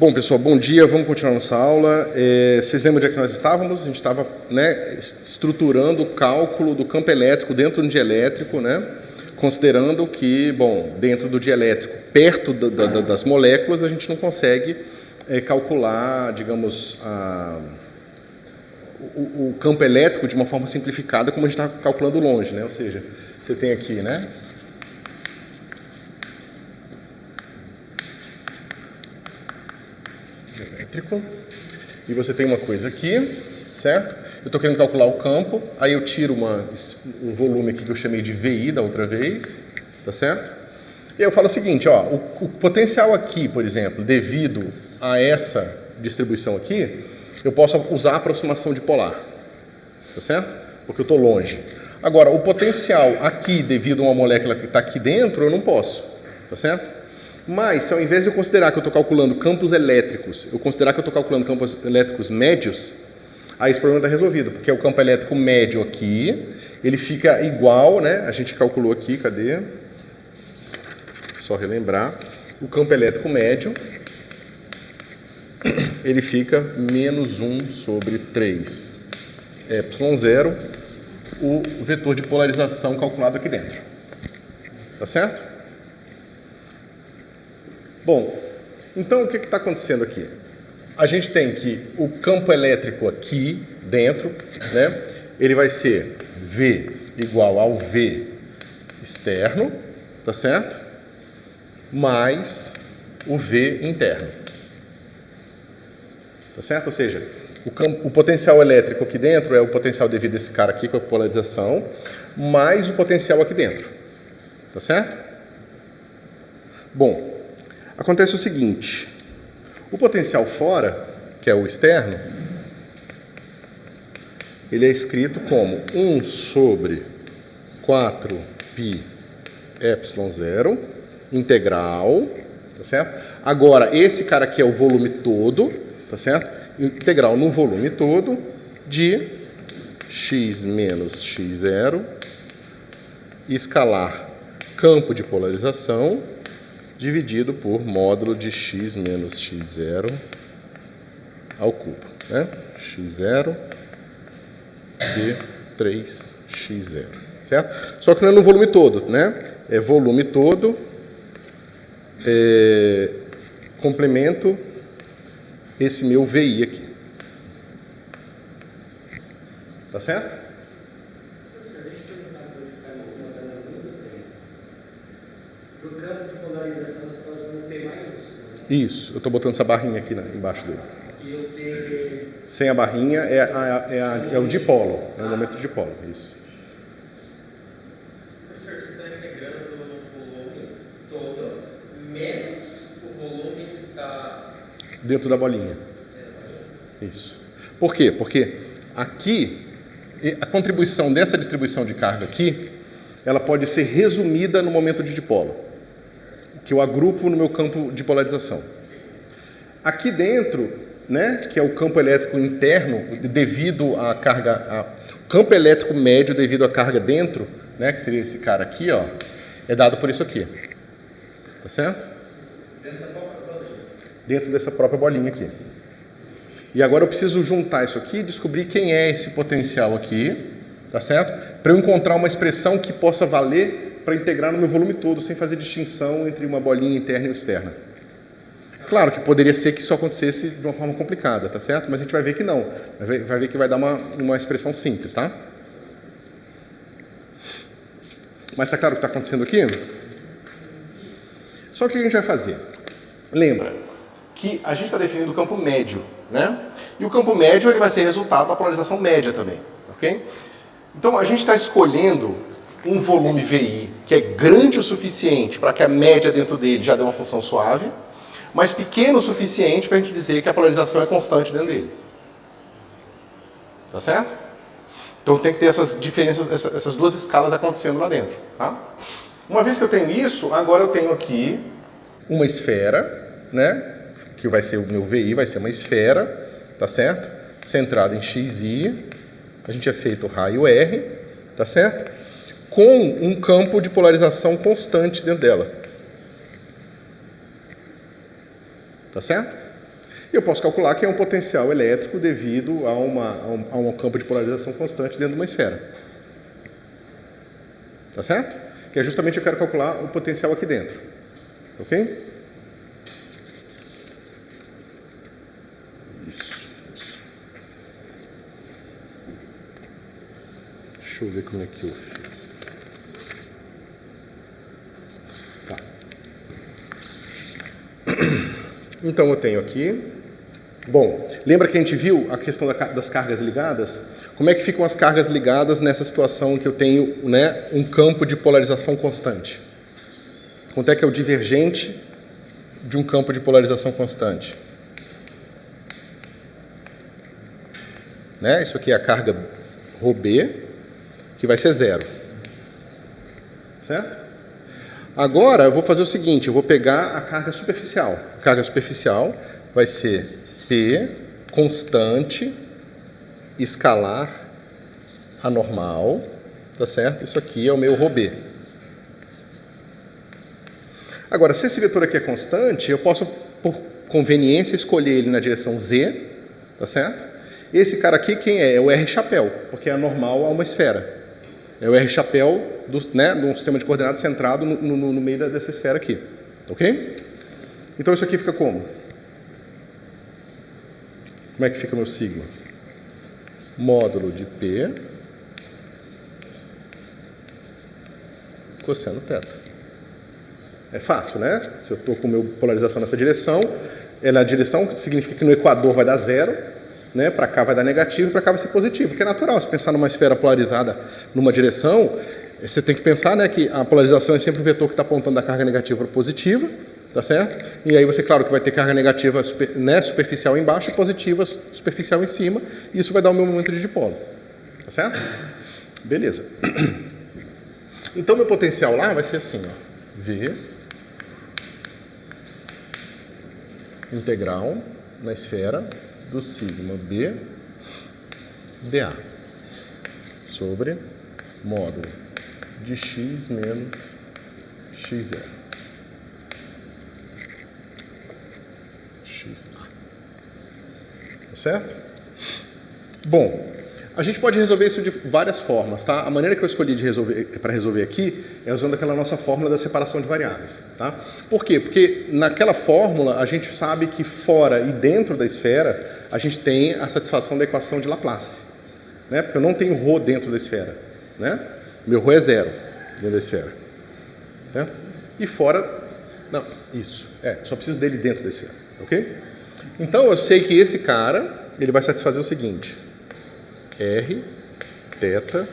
Bom, pessoal, bom dia. Vamos continuar nossa aula. Vocês lembram de onde é que nós estávamos? A gente estava estruturando o cálculo do campo elétrico dentro do dielétrico, considerando que, dentro do dielétrico, perto das moléculas, a gente não consegue calcular, digamos, o campo elétrico de uma forma simplificada, como a gente está calculando longe, Ou seja, você tem aqui, elétrico, e você tem uma coisa aqui, certo? Eu estou querendo calcular o campo, aí eu tiro um volume aqui que eu chamei de VI da outra vez, tá certo? E aí eu falo o seguinte, o potencial aqui, por exemplo, devido a essa distribuição aqui, eu posso usar a aproximação dipolar, tá certo? Porque eu estou longe. Agora, o potencial aqui, devido a uma molécula que está aqui dentro, eu não posso, tá certo? Mas, se ao invés de eu considerar que eu estou calculando campos elétricos, eu considerar que eu estou calculando campos elétricos médios, aí esse problema está resolvido, porque o campo elétrico médio aqui, ele fica igual, a gente calculou aqui, cadê? Só relembrar. O campo elétrico médio, ele fica menos 1 sobre 3 ε0, o vetor de polarização calculado aqui dentro. Tá certo? Bom, então o que está acontecendo aqui? A gente tem que o campo elétrico aqui dentro, ele vai ser V igual ao V externo, tá certo? Mais o V interno. Tá certo? Ou seja, o potencial elétrico aqui dentro é o potencial devido a esse cara aqui com a polarização, mais o potencial aqui dentro. Tá certo? Bom, acontece o seguinte, o potencial fora, que é o externo, ele é escrito como 1 sobre 4π ε0, integral, tá certo? Agora, esse cara aqui é o volume todo, tá certo? Integral no volume todo de x menos x0, escalar campo de polarização, dividido por módulo de x menos x0 ao cubo, x0 de 3x0, certo? Só que não é no volume todo, É volume todo, complemento esse meu VI aqui. Tá certo? Isso, eu estou botando essa barrinha aqui embaixo dele. Sem a barrinha é o dipolo, é o momento de dipolo, isso. Professor, você está integrando o volume todo menos o volume que está dentro da bolinha. Isso. Por quê? Porque aqui, a contribuição dessa distribuição de carga aqui, ela pode ser resumida no momento de dipolo, que eu agrupo no meu campo de polarização. Aqui dentro, que é o campo elétrico interno, devido à carga, o campo elétrico médio devido à carga dentro, que seria esse cara aqui, é dado por isso aqui. Tá certo? Dentro dessa própria bolinha aqui. E agora eu preciso juntar isso aqui e descobrir quem é esse potencial aqui, tá certo? Para eu encontrar uma expressão que possa valer para integrar no meu volume todo, sem fazer distinção entre uma bolinha interna e externa. Claro que poderia ser que isso acontecesse de uma forma complicada, tá certo? Mas a gente vai ver que não. Vai ver que vai dar uma expressão simples, tá? Mas tá claro o que está acontecendo aqui? Só que o que a gente vai fazer? Lembra que a gente está definindo o campo médio, E o campo médio ele vai ser resultado da polarização média também, ok? Então a gente está escolhendo um volume VI que é grande o suficiente para que a média dentro dele já dê uma função suave, mas pequeno o suficiente para a gente dizer que a polarização é constante dentro dele. Tá certo? Então tem que ter essas diferenças, essas duas escalas acontecendo lá dentro. Tá? Uma vez que eu tenho isso, agora eu tenho aqui uma esfera, que vai ser o meu VI, vai ser uma esfera, tá certo? Centrada em xi, a gente é feito o raio R, tá certo? Com um campo de polarização constante dentro dela. Tá certo? Eu posso calcular que é um potencial elétrico devido a um campo de polarização constante dentro de uma esfera. Tá certo? Que é justamente eu quero calcular o potencial aqui dentro. Ok? Isso. Deixa eu ver como é que eu fiz. Tá. Então eu tenho aqui. Bom, lembra que a gente viu a questão das cargas ligadas? Como é que ficam as cargas ligadas nessa situação em que eu tenho, né, um campo de polarização constante? Quanto é que é o divergente de um campo de polarização constante? Né? Isso aqui é a carga ρB, que vai ser 0. Certo? Agora eu vou fazer o seguinte, eu vou pegar a carga superficial. A carga superficial vai ser P constante escalar anormal, tá certo? Isso aqui é o meu ρB. Agora, se esse vetor aqui é constante, eu posso, por conveniência, escolher ele na direção Z, tá certo? Esse cara aqui, quem é? É o R chapéu, porque é anormal a uma esfera. É o R chapéu do, né, de um sistema de coordenadas centrado no meio dessa esfera aqui. Ok? Então isso aqui fica como? Como é que fica o meu sigma? Módulo de P cosseno θ. É fácil, né? Se eu estou com meu polarização nessa direção, é na direção, significa que no equador vai dar 0, né? Para cá vai dar negativo e para cá vai ser positivo, que é natural. Se pensar numa esfera polarizada numa direção, você tem que pensar, né, que a polarização é sempre um vetor que está apontando da carga negativa para positiva, tá certo? E aí você, claro, que vai ter carga negativa né, superficial embaixo e positiva superficial em cima, e isso vai dar o meu momento de dipolo, tá certo? Beleza. Então meu potencial lá vai ser assim, ó, V integral na esfera do sigma B dA sobre módulo de x menos x0 xa. Tá certo? Bom, a gente pode resolver isso de várias formas, tá? A maneira que eu escolhi para resolver aqui é usando aquela nossa fórmula da separação de variáveis, tá? Por quê? Porque naquela fórmula a gente sabe que fora e dentro da esfera a gente tem a satisfação da equação de Laplace, né? Porque eu não tenho ρ dentro da esfera, né? Meu ρ é 0 dentro da esfera, certo? E fora, não, isso, só preciso dele dentro da esfera, ok? Então eu sei que esse cara, ele vai satisfazer o seguinte: R, θ,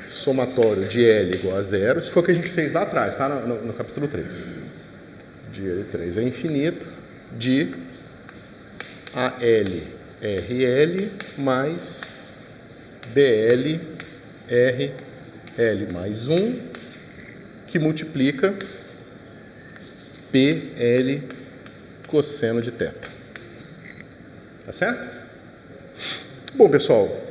somatório de L igual a 0. Isso foi o que a gente fez lá atrás, tá? No capítulo 3. De L3 é infinito, de AL, RL, mais BL, RL mais 1, que multiplica PL cosseno de θ. Tá certo? Bom, pessoal,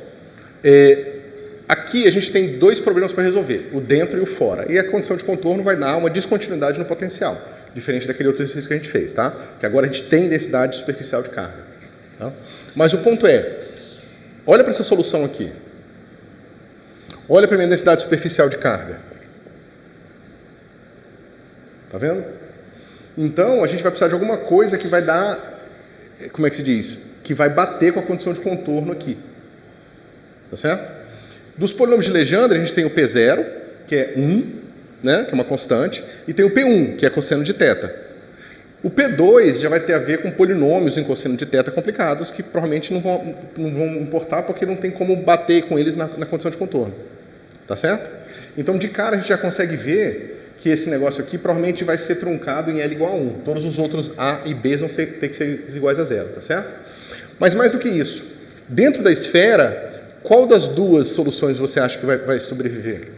aqui a gente tem dois problemas para resolver, o dentro e o fora. E a condição de contorno vai dar uma descontinuidade no potencial, diferente daquele outro exercício que a gente fez, tá? Que agora a gente tem densidade superficial de carga. Tá? Mas o ponto é, olha para essa solução aqui. Olha para a minha densidade superficial de carga. Tá vendo? Então, a gente vai precisar de alguma coisa que vai dar, como é que se diz? Que vai bater com a condição de contorno aqui. Tá certo? Dos polinômios de Legendre, a gente tem o P0, que é 1, né, que é uma constante, e tem o P1, que é cosseno de θ. O P2 já vai ter a ver com polinômios em cosseno de θ complicados, que provavelmente não vão importar, porque não tem como bater com eles na condição de contorno. Tá certo? Então, de cara, a gente já consegue ver que esse negócio aqui provavelmente vai ser truncado em L igual a 1. Todos os outros A e B vão ter que ser iguais a 0, tá certo? Mas mais do que isso, dentro da esfera, qual das duas soluções você acha que vai sobreviver?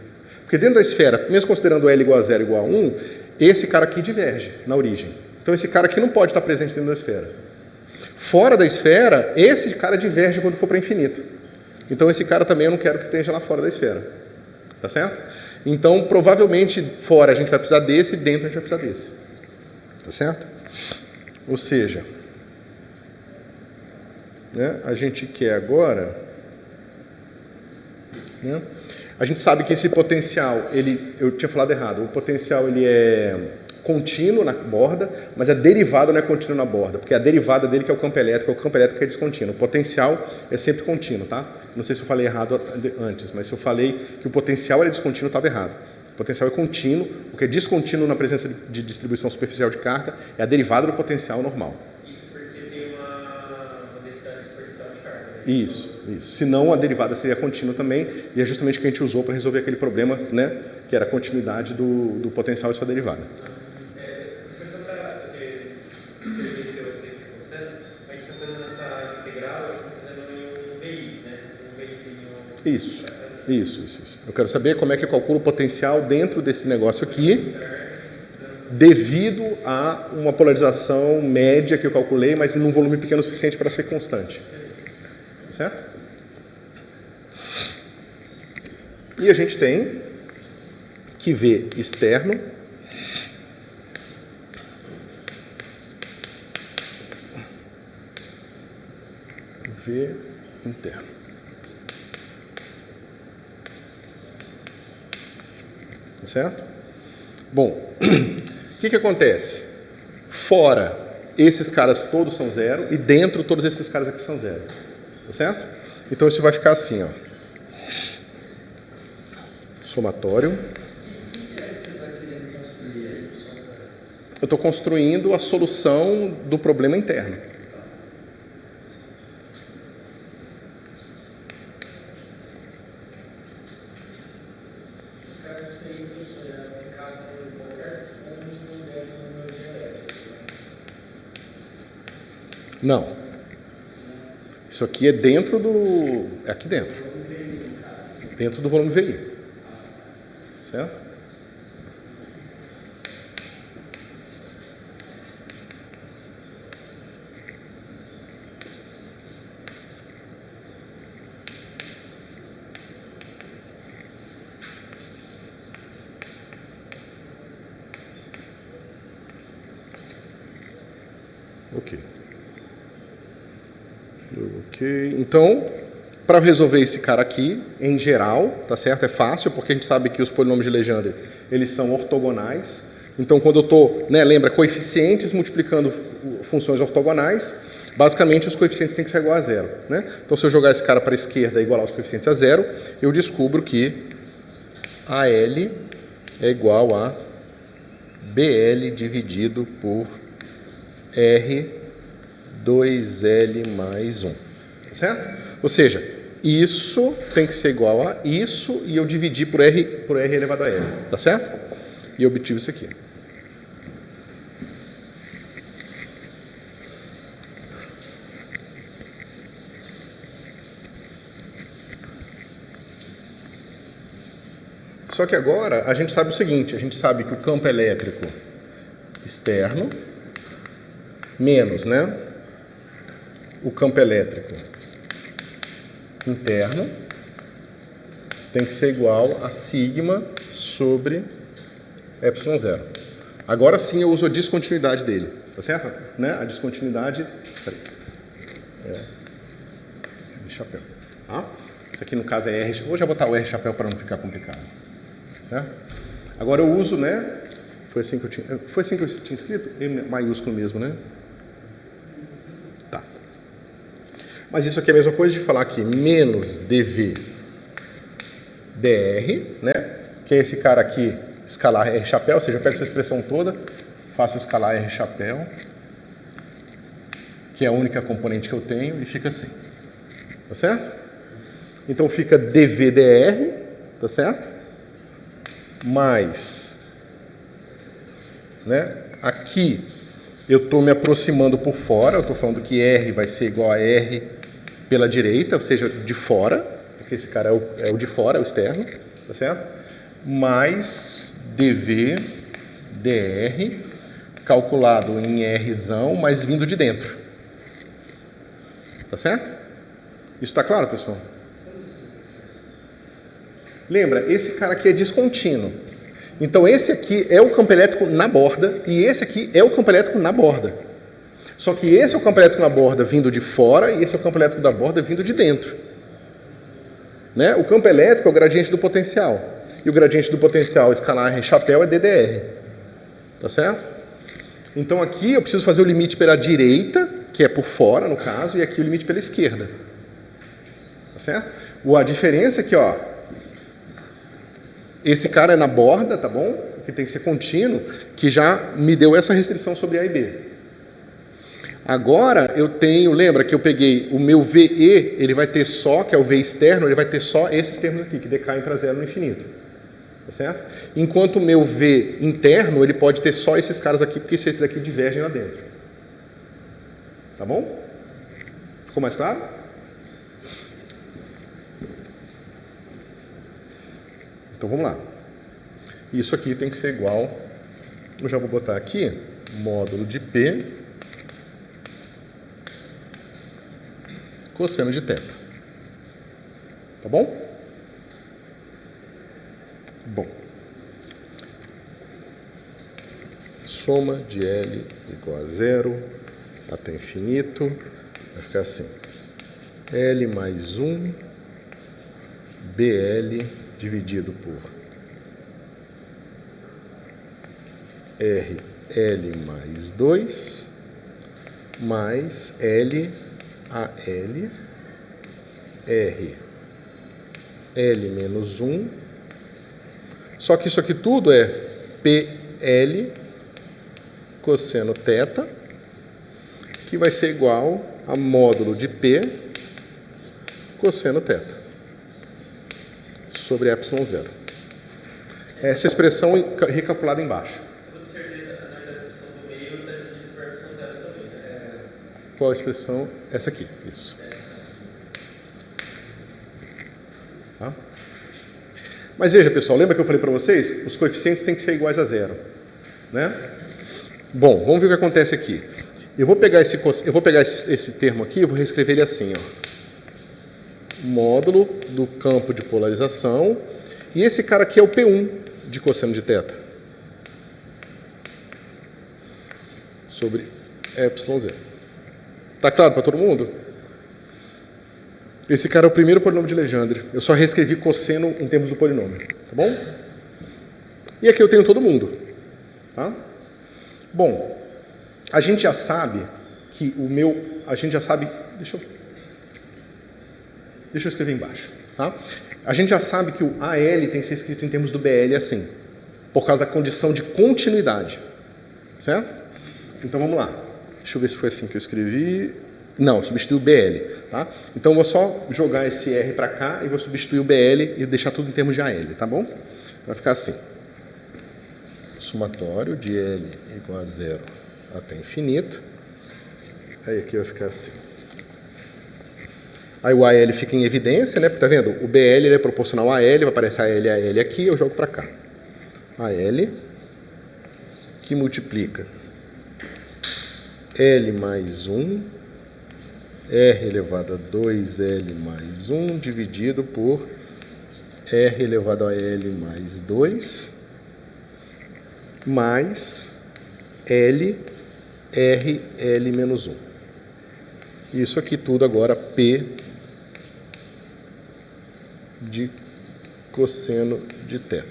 Porque dentro da esfera, mesmo considerando L igual a 0 igual a 1, esse cara aqui diverge na origem. Então esse cara aqui não pode estar presente dentro da esfera. Fora da esfera, esse cara diverge quando for para infinito. Então esse cara também eu não quero que esteja lá fora da esfera. Tá certo? Então, provavelmente, fora a gente vai precisar desse, dentro a gente vai precisar desse. Tá certo? Ou seja, né, a gente quer agora, né, a gente sabe que esse potencial, eu tinha falado errado, o potencial ele é contínuo na borda, mas a derivada não é contínua na borda, porque a derivada dele que é o campo elétrico que é descontínuo. O potencial é sempre contínuo, tá? Não sei se eu falei errado antes, mas se eu falei que o potencial é descontínuo, estava errado. O potencial é contínuo, o que é descontínuo na presença de distribuição superficial de carga é a derivada do potencial normal. Isso porque tem uma densidade superficial de carga. Isso. Senão a derivada seria contínua também, e é justamente o que a gente usou para resolver aquele problema, né? Que era a continuidade do potencial e sua derivada. Isso. Eu quero saber como é que eu calculo o potencial dentro desse negócio aqui, devido a uma polarização média que eu calculei, mas num volume pequeno o suficiente para ser constante. Certo? E a gente tem que V externo V interno. Certo? Bom, o que acontece? Fora, esses caras todos são zero e dentro todos esses caras aqui são zero. Tá certo? Então isso vai ficar assim, ó. Somatório. Eu estou construindo a solução do problema interno. Não. Isso aqui é dentro do... É aqui dentro. Dentro do volume VI. Certo? Ok. Então, para resolver esse cara aqui, em geral, tá certo? É fácil, porque a gente sabe que os polinômios de Legendre, eles são ortogonais. Então, quando eu estou, né, lembra, coeficientes multiplicando funções ortogonais, basicamente os coeficientes têm que ser igual a zero, né? Então, se eu jogar esse cara para a esquerda e igualar os coeficientes a zero, eu descubro que AL é igual a BL dividido por R 2L mais 1. Certo? Ou seja, isso tem que ser igual a isso e eu dividi por R elevado a L. Tá certo? E eu obtive isso aqui. Só que agora a gente sabe o seguinte, a gente sabe que o campo elétrico externo menos, né, o campo elétrico interno tem que ser igual a sigma sobre epsilon zero. Agora sim eu uso a descontinuidade dele, tá certo? Né? A descontinuidade... Peraí. R chapéu. Tá? Isso aqui no caso é R... Vou já botar o R chapéu para não ficar complicado. Certo? Agora eu uso, né? Foi assim que eu tinha escrito? E maiúsculo mesmo, né? Tá. Mas isso aqui é a mesma coisa de falar aqui, menos dV dr, né? Que é esse cara aqui, escalar R chapéu, ou seja, eu pego essa expressão toda, faço escalar R chapéu, que é a única componente que eu tenho, e fica assim. Tá certo? Então fica dV dr, tá certo? Mais, né? Aqui eu estou me aproximando por fora, eu estou falando que R vai ser igual a R pela direita, ou seja, de fora, porque esse cara é o de fora, é o externo, tá certo? Mais dV dr calculado em Rzão, mas vindo de dentro. Tá certo? Isso está claro, pessoal? Lembra, esse cara aqui é descontínuo. Então esse aqui é o campo elétrico na borda e esse aqui é o campo elétrico na borda. Só que esse é o campo elétrico na borda vindo de fora e esse é o campo elétrico da borda vindo de dentro. Né? O campo elétrico é o gradiente do potencial. E o gradiente do potencial escalar em chapéu é DDR. Tá certo? Então aqui eu preciso fazer o limite pela direita, que é por fora, no caso, e aqui o limite pela esquerda. Tá certo? A diferença é que, ó, esse cara é na borda, tá bom? Que tem que ser contínuo, que já me deu essa restrição sobre A e B. Agora eu tenho, lembra que eu peguei o meu VE, ele vai ter só, que é o V externo, ele vai ter só esses termos aqui, que decaem para zero no infinito. Tá certo? Enquanto o meu V interno, ele pode ter só esses caras aqui, porque esses aqui divergem lá dentro. Tá bom? Ficou mais claro? Então vamos lá. Isso aqui tem que ser igual, eu já vou botar aqui, módulo de P cosseno de θ. Tá bom? Bom. Soma de L igual a zero até infinito. Vai ficar assim. L mais 1 BL dividido por RL mais 2 mais L AL R L menos 1. Só que isso aqui tudo é PL cosseno θ, que vai ser igual a módulo de P cosseno θ sobre ε0. Essa expressão recalculada embaixo. Com certeza, a expressão do meio está dividida por ε0 também, né? Qual a expressão? Essa aqui, isso. Tá? Mas veja, pessoal, lembra que eu falei para vocês? Os coeficientes têm que ser iguais a zero. Né? Bom, vamos ver o que acontece aqui. Eu vou pegar esse termo aqui e vou reescrever ele assim, ó. Módulo do campo de polarização. E esse cara aqui é o P1 de cosseno de θ. Sobre ε0. Tá claro para todo mundo? Esse cara é o primeiro polinômio de Legendre. Eu só reescrevi cosseno em termos do polinômio. Tá bom? E aqui eu tenho todo mundo. Tá? Bom, a gente já sabe que o meu... A gente já sabe... Deixa eu escrever embaixo. Tá? A gente já sabe que o AL tem que ser escrito em termos do BL assim, por causa da condição de continuidade. Certo? Então vamos lá. Deixa eu ver se foi assim que eu escrevi. Não, substituir o BL. Tá? Então eu vou só jogar esse R para cá e vou substituir o BL e deixar tudo em termos de AL. Tá bom? Vai ficar assim. Somatório de L igual a zero até infinito. Aí aqui vai ficar assim. Aí o AL fica em evidência, né? Porque tá vendo? O BL ele é proporcional a AL, vai aparecer AL aqui, eu jogo para cá. AL que multiplica L mais 1, R elevado a 2L mais 1, dividido por R elevado a L mais 2, mais L, R, L menos 1. Isso aqui tudo agora P de cosseno de θ.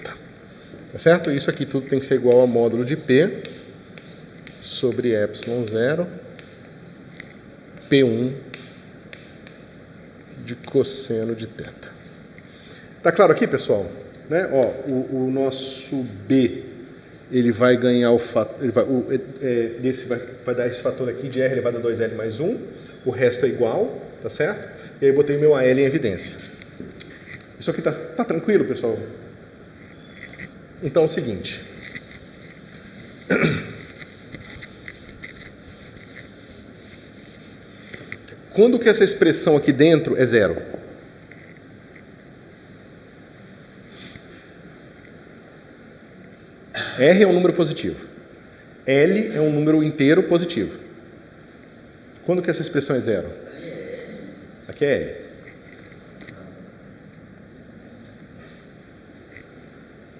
Tá certo? Isso aqui tudo tem que ser igual a módulo de P sobre ε0 P1 de cosseno de θ. Tá claro aqui, pessoal? Né? Ó, o nosso B, ele vai ganhar o fator, vai dar esse fator aqui de R elevado a 2L mais 1, o resto é igual, tá certo? E aí eu botei meu AL em evidência. Isso aqui tá tranquilo, pessoal? Então é o seguinte. Quando que essa expressão aqui dentro é zero? R é um número positivo. L é um número inteiro positivo. Quando que essa expressão é zero? Aqui é L.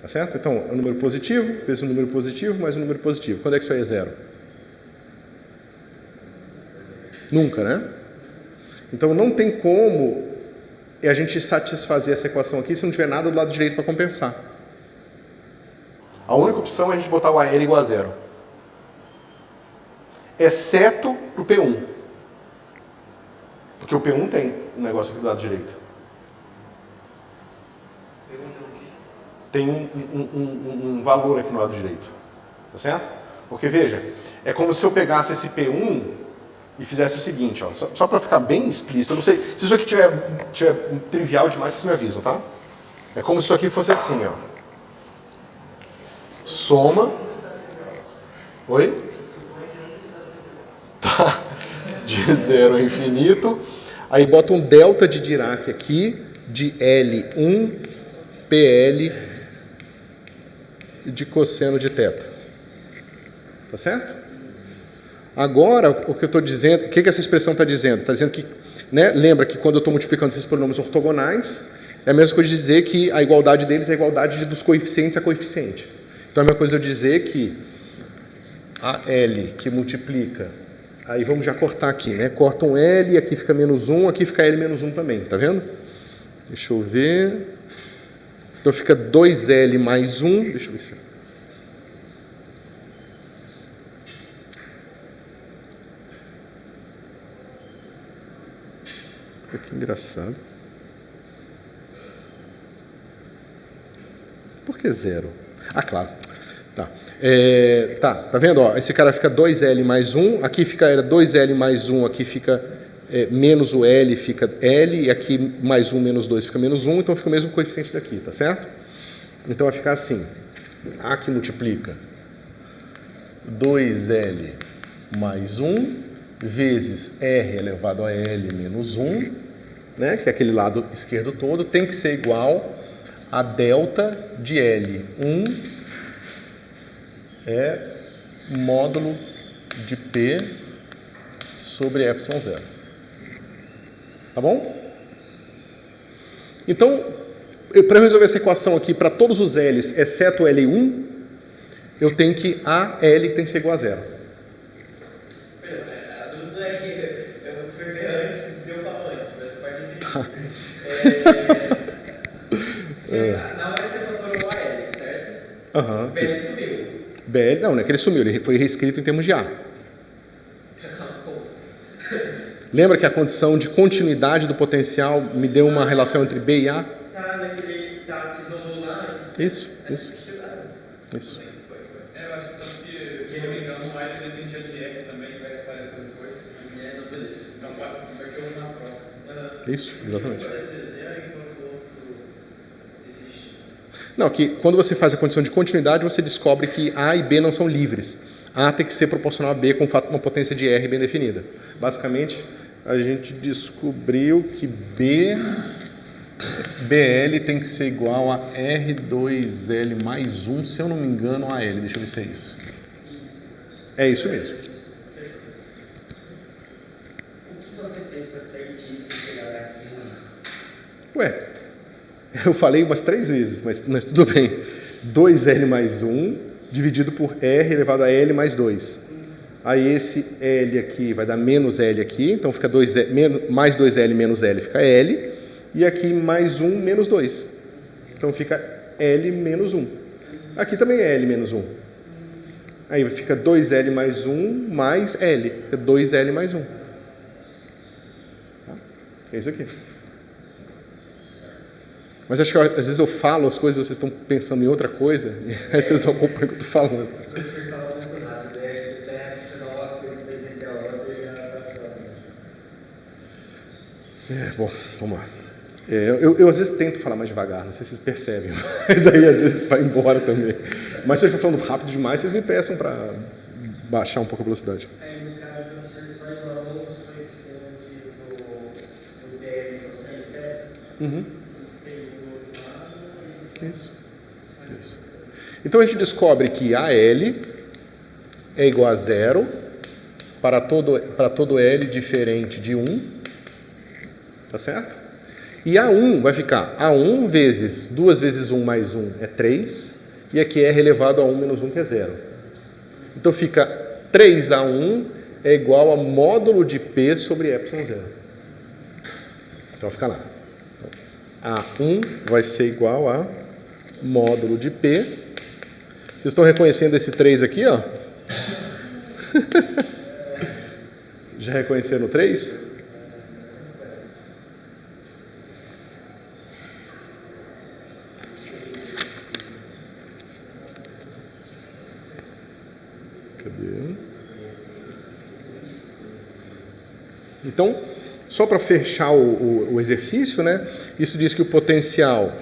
Tá certo? Então, é um número positivo, vezes um número positivo, mais um número positivo. Quando é que isso aí é zero? Nunca, né? Então não tem como a gente satisfazer essa equação aqui se não tiver nada do lado direito para compensar. A única opção é a gente botar o AL igual a zero. Exceto para o P1. Porque o P1 tem um negócio aqui do lado direito. Tem um valor aqui no lado direito. Tá certo? Porque veja, é como se eu pegasse esse P1 e fizesse o seguinte, ó, só para ficar bem explícito. Eu não sei, se isso aqui tiver trivial demais, vocês me avisam, tá? É como se isso aqui fosse assim, ó. Soma. Oi? Tá. De 0 a infinito. Aí bota um delta de Dirac aqui, de L1 PL de cosseno de θ. Tá certo? Agora, o que eu estou dizendo, o que essa expressão está dizendo? Está dizendo que, né, lembra que quando eu estou multiplicando esses polinômios ortogonais, é a mesma coisa de dizer que a igualdade deles é a igualdade dos coeficientes a coeficiente. Então é a mesma coisa eu dizer que a L que multiplica, aí vamos já cortar aqui, né? Corta um L, aqui fica menos 1, aqui fica L menos 1 também, tá vendo? Deixa eu ver. Então fica 2L mais 1, deixa eu ver se... Que engraçado. Por que 0? Ah, claro. Tá. Tá vendo? Ó, esse cara fica 2L mais 1, aqui fica 2L mais 1, aqui fica menos o L, fica L, e aqui mais 1 menos 2 fica menos 1, então fica o mesmo coeficiente daqui, tá certo? Então vai ficar assim. A que multiplica 2L mais 1 vezes R elevado a L menos 1, né, que é aquele lado esquerdo todo, tem que ser igual a delta de L1 módulo de P sobre epsilon 0. Tá bom? Então, para eu resolver essa equação aqui para todos os L's, exceto o L1, eu tenho que a L tem que ser igual a 0. A dúvida é que eu fui ver antes, deu para antes, mas você pode dizer. Na hora que você procurou o AL, certo? Aham. O BL sumiu. BL, não é que ele sumiu, ele foi reescrito em termos de A. Lembra que a condição de continuidade do potencial me deu uma relação entre B e A? Tá naquele que isolou lá antes. Isso. Eu Eu acho que tanto que, se eu não me engano, o AL dependia de R também, vai aparecer depois. Não, beleza. Então vai ter uma troca. Isso, exatamente. Pode ser zero enquanto o outro existe. Não, que quando você faz a condição de continuidade, você descobre que A e B não são livres. A tem que ser proporcional a B com uma potência de R bem definida. Basicamente, a gente descobriu que BL tem que ser igual a R2L mais 1, se eu não me engano, a L. Deixa eu ver se é isso. É isso mesmo. O que você fez para certíssimo chegar daqui? Ué, eu falei umas 3 vezes, mas tudo bem. 2L mais 1 dividido por R elevado a L mais 2. Aí esse L aqui vai dar menos L aqui, então fica mais 2L menos L fica L. E aqui mais 1 menos 2. Então fica L menos 1. Aqui também é L menos 1. Aí fica 2L mais 1 mais L. Fica 2L mais 1. Tá? É isso aqui. Mas acho que às vezes eu falo as coisas e vocês estão pensando em outra coisa, e aí vocês não acompanham o que eu estou falando. Você estava muito rápido, né? Você assistindo uma coisa para entender a outra e a atração. Bom, vamos lá. Eu às vezes tento falar mais devagar, não sei se vocês percebem, mas aí às vezes vai embora também. Mas se eu estiver falando rápido demais, vocês me peçam para baixar um pouco a velocidade. Aí no caso, você só igualou os coeficientes do BL que você quer. Isso. Então a gente descobre que AL é igual a 0 para todo L diferente de 1, tá certo? E A1 vai ficar A1 vezes 2 vezes 1 mais 1 é 3, e aqui R elevado a 1 menos 1 que é 0. Então fica 3A1 é igual a módulo de P sobre ε0. Então fica lá. A1 vai ser igual a módulo de P. Vocês estão reconhecendo esse 3 aqui, ó? Já reconheceram o 3? Cadê? Então, só para fechar o exercício, né? Isso diz que o potencial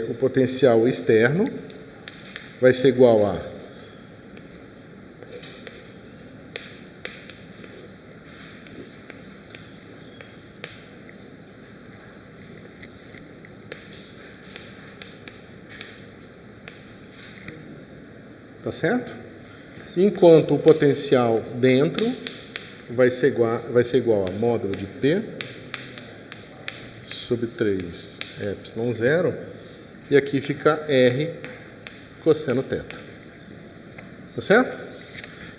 o potencial externo vai ser igual a tá certo? Enquanto o potencial dentro vai ser igual a módulo de P sobre 3 ε0, e aqui fica R cosseno θ. Tá certo?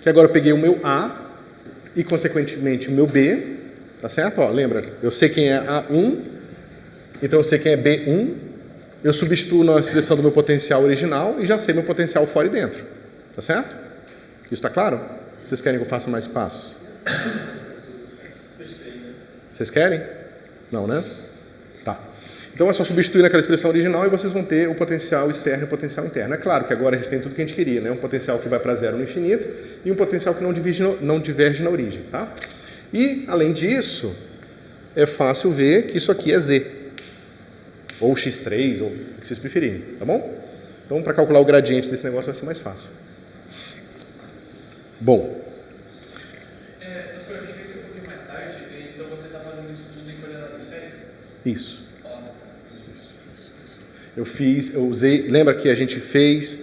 Que agora eu peguei o meu A e, consequentemente, o meu B. Tá certo? Ó, lembra, eu sei quem é A1, então eu sei quem é B1. Eu substituo na expressão do meu potencial original e já sei meu potencial fora e dentro. Tá certo? Isso está claro? Vocês querem que eu faça mais passos? Vocês querem? Não, né? Tá. Então é só substituir naquela expressão original e vocês vão ter o potencial externo e o potencial interno. É claro que agora a gente tem tudo que a gente queria, né? Um potencial que vai para zero no infinito e um potencial que não diverge na origem, tá? E, além disso, é fácil ver que isso aqui é Z. Ou x3, ou o que vocês preferirem, tá bom? Então, para calcular o gradiente desse negócio vai ser mais fácil. Bom. Professor, eu cheguei aqui um pouquinho mais tarde, então você está fazendo isso tudo em coordenada esférica? Isso. Eu usei, lembra que a gente fez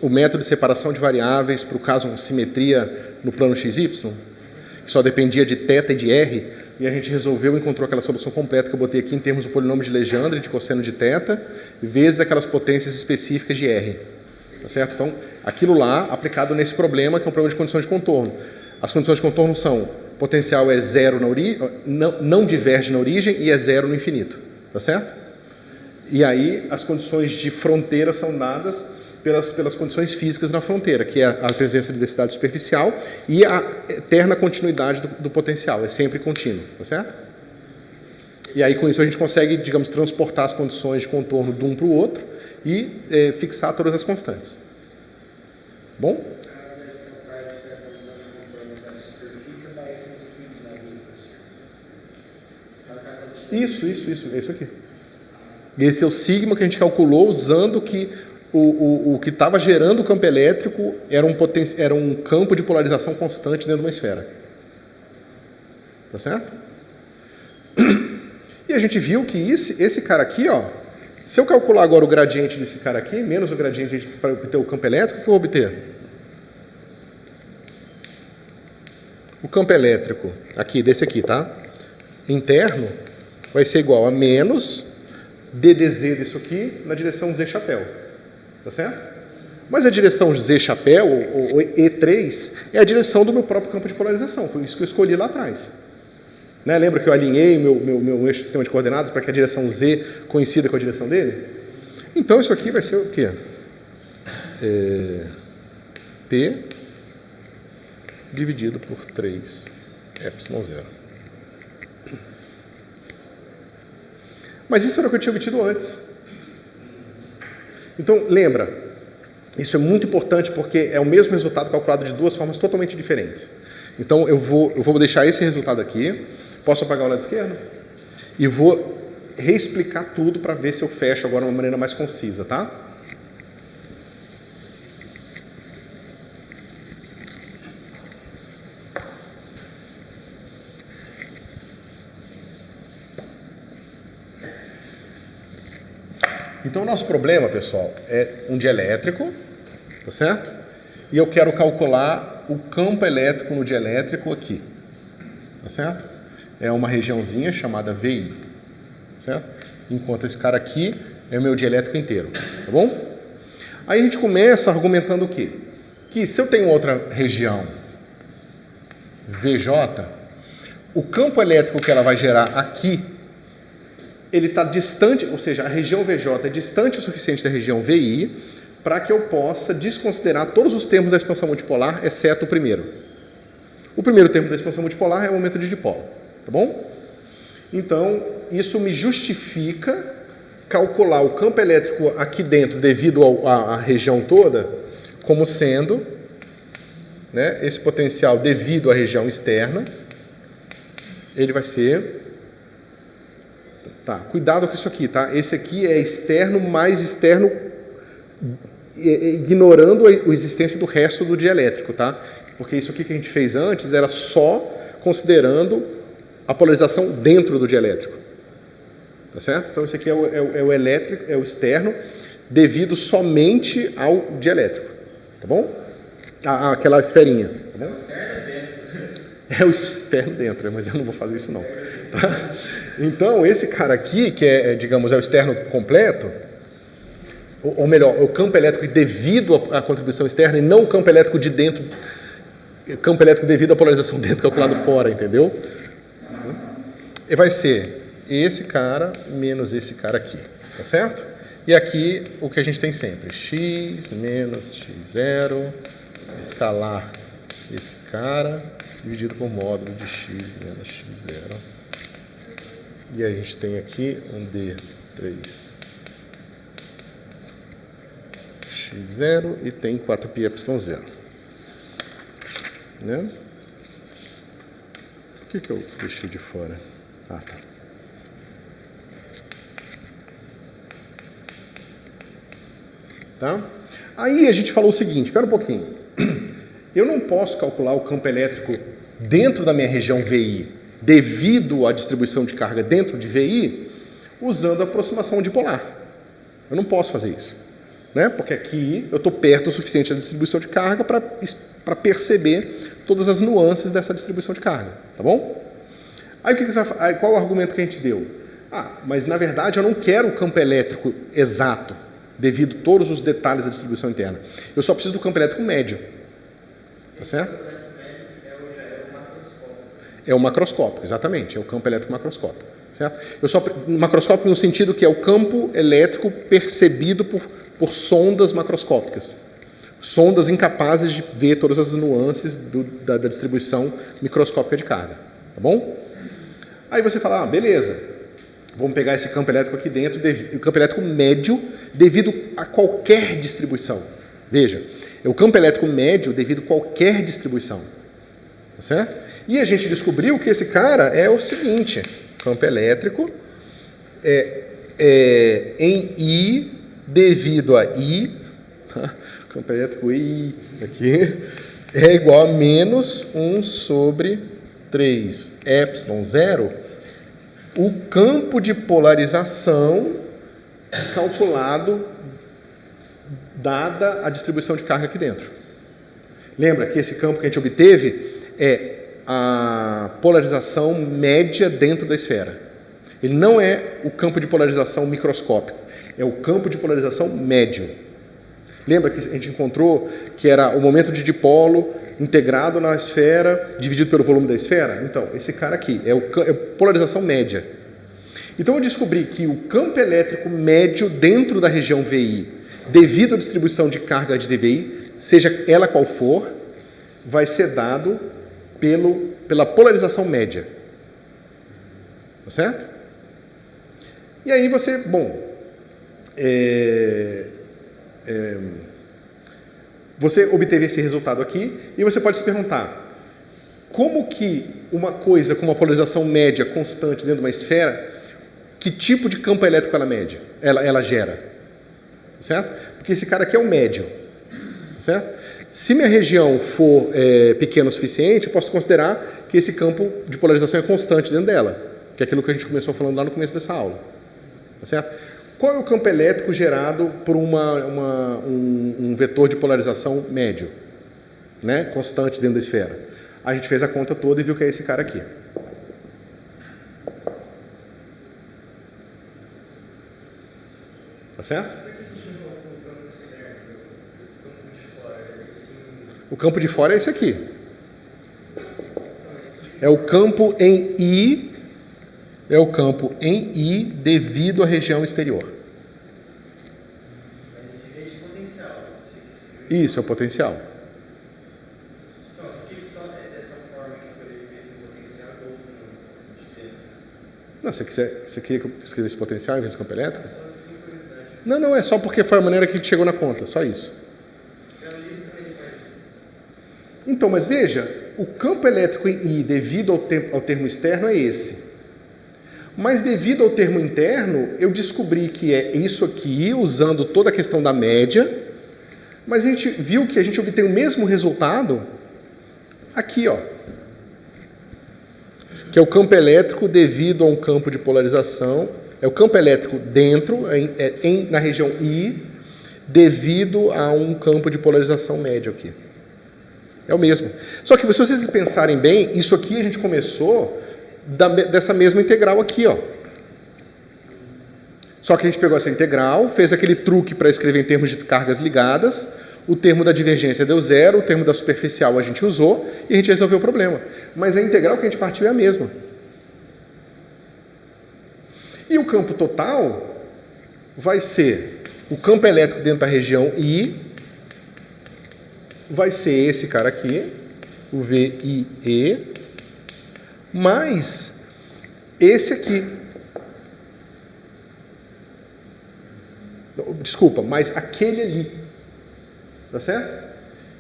o método de separação de variáveis para o caso de simetria no plano XY? Que só dependia de θ e de R, e a gente resolveu e encontrou aquela solução completa que eu botei aqui em termos do polinômio de Legendre, de cosseno de θ, vezes aquelas potências específicas de R. Tá certo? Então, aquilo lá aplicado nesse problema, que é um problema de condições de contorno. As condições de contorno são: potencial é zero na origem, não diverge na origem e é zero no infinito. Tá certo? E aí as condições de fronteira são dadas pelas condições físicas na fronteira, que é a presença de densidade superficial e a eterna continuidade do potencial, é sempre contínuo, tá certo? E aí com isso a gente consegue, digamos, transportar as condições de contorno de um para o outro e fixar todas as constantes. Bom? Isso, é isso aqui. Esse é o sigma que a gente calculou usando que o que estava gerando o campo elétrico era um campo de polarização constante dentro de uma esfera. Tá certo? E a gente viu que esse cara aqui, ó, se eu calcular agora o gradiente desse cara aqui, menos o gradiente para obter o campo elétrico, o que eu vou obter? O campo elétrico, aqui, desse aqui, tá? Interno, vai ser igual a menos ddz disso aqui na direção z chapéu. Tá certo? Mas a direção z chapéu, ou E3, é a direção do meu próprio campo de polarização. Foi isso que eu escolhi lá atrás. Né? Lembra que eu alinhei meu eixo do sistema de coordenadas para que a direção z coincida com a direção dele? Então isso aqui vai ser o quê? P dividido por 3 ε0. Mas isso era o que eu tinha obtido antes. Então, lembra, isso é muito importante porque é o mesmo resultado calculado de duas formas totalmente diferentes. Então, eu vou deixar esse resultado aqui, posso apagar o lado esquerdo? E vou reexplicar tudo para ver se eu fecho agora de uma maneira mais concisa, tá? Então, o nosso problema, pessoal, é um dielétrico, tá certo? E eu quero calcular o campo elétrico no dielétrico aqui, tá certo? É uma regiãozinha chamada VI, certo? Enquanto esse cara aqui é o meu dielétrico inteiro, tá bom? Aí a gente começa argumentando o quê? Que se eu tenho outra região VJ, o campo elétrico que ela vai gerar aqui, ele está distante, ou seja, a região VJ é distante o suficiente da região VI para que eu possa desconsiderar todos os termos da expansão multipolar, exceto o primeiro. O primeiro termo da expansão multipolar é o momento de dipolo, tá bom? Então, isso me justifica calcular o campo elétrico aqui dentro, devido à região toda, como sendo, né, esse potencial devido à região externa, ele vai ser... Tá, cuidado com isso aqui, tá? Esse aqui é externo mais externo, ignorando a existência do resto do dielétrico, tá? Porque isso aqui que a gente fez antes era só considerando a polarização dentro do dielétrico. Tá certo? Então esse aqui é o elétrico, é o externo, devido somente ao dielétrico. Tá bom? Aquela esferinha. Tá bom? É o externo dentro, mas eu não vou fazer isso não. Tá? Então, esse cara aqui, que é, digamos, é o externo completo, ou melhor, o campo elétrico devido à contribuição externa e não o campo elétrico de dentro, campo elétrico devido à polarização dentro calculado fora, entendeu? E vai ser esse cara menos esse cara aqui, tá certo? E aqui o que a gente tem sempre, x menos x0, escalar esse cara, dividido por módulo de x menos x0. E a gente tem aqui um D3 x0 e tem 4πε0. Né? O que eu deixei de fora? Ah, tá. Tá? Aí a gente falou o seguinte, espera um pouquinho. Eu não posso calcular o campo elétrico dentro da minha região VI, devido à distribuição de carga dentro de VI, usando a aproximação dipolar. Eu não posso fazer isso, né? Porque aqui eu estou perto o suficiente da distribuição de carga para perceber todas as nuances dessa distribuição de carga, tá bom? Aí, qual o argumento que a gente deu? Mas na verdade eu não quero o campo elétrico exato, devido a todos os detalhes da distribuição interna. Eu só preciso do campo elétrico médio, tá certo? É o macroscópico, exatamente, é o campo elétrico macroscópico, certo? Macroscópico no sentido que é o campo elétrico percebido por sondas macroscópicas, sondas incapazes de ver todas as nuances da distribuição microscópica de carga, tá bom? Aí você fala, beleza, vamos pegar esse campo elétrico aqui dentro, o campo elétrico médio devido a qualquer distribuição. Veja, é o campo elétrico médio devido a qualquer distribuição, tá certo? E a gente descobriu que esse cara é o seguinte, campo elétrico em I devido a I, campo elétrico I aqui, é igual a menos 1 sobre 3 ε0, o campo de polarização calculado dada a distribuição de carga aqui dentro. Lembra que esse campo que a gente obteve é a polarização média dentro da esfera. Ele não é o campo de polarização microscópico, é o campo de polarização médio. Lembra que a gente encontrou que era o momento de dipolo integrado na esfera, dividido pelo volume da esfera? Então, esse cara aqui é polarização média. Então, eu descobri que o campo elétrico médio dentro da região VI, devido à distribuição de carga de dVi, seja ela qual for, vai ser dado pela polarização média. Tá certo? E aí você, você obteve esse resultado aqui e você pode se perguntar, como que uma coisa com uma polarização média constante dentro de uma esfera, que tipo de campo elétrico ela gera? Certo? Porque esse cara aqui é o médio. Certo? Se minha região for pequena o suficiente, eu posso considerar que esse campo de polarização é constante dentro dela, que é aquilo que a gente começou falando lá no começo dessa aula. Tá certo? Qual é o campo elétrico gerado por um vetor de polarização médio, né? Constante dentro da esfera? A gente fez a conta toda e viu que é esse cara aqui. Tá certo? O campo de fora é esse aqui. É o campo em I, devido à região exterior. Esse rei de potencial. Isso, é o potencial. Então, por que só é dessa forma que foi feito o potencial ou de dentro? Não, você queria que eu escrevesse potencial em vez do campo elétrico? Não, é só porque foi a maneira que a gente chegou na conta, só isso. Então, mas veja, o campo elétrico em I devido ao termo externo é esse. Mas devido ao termo interno, eu descobri que é isso aqui, usando toda a questão da média, mas a gente viu que a gente obtém o mesmo resultado aqui, ó. Que é o campo elétrico devido a um campo de polarização. É o campo elétrico dentro, na região I, devido a um campo de polarização médio aqui. É o mesmo. Só que se vocês pensarem bem, isso aqui a gente começou dessa mesma integral aqui, ó. Só que a gente pegou essa integral, fez aquele truque para escrever em termos de cargas ligadas, o termo da divergência deu zero, o termo da superficial a gente usou e a gente resolveu o problema. Mas a integral que a gente partiu é a mesma. E o campo total vai ser o campo elétrico dentro da região I, vai ser esse cara aqui, o VIE, mais esse aqui. Desculpa, mais aquele ali. Tá certo?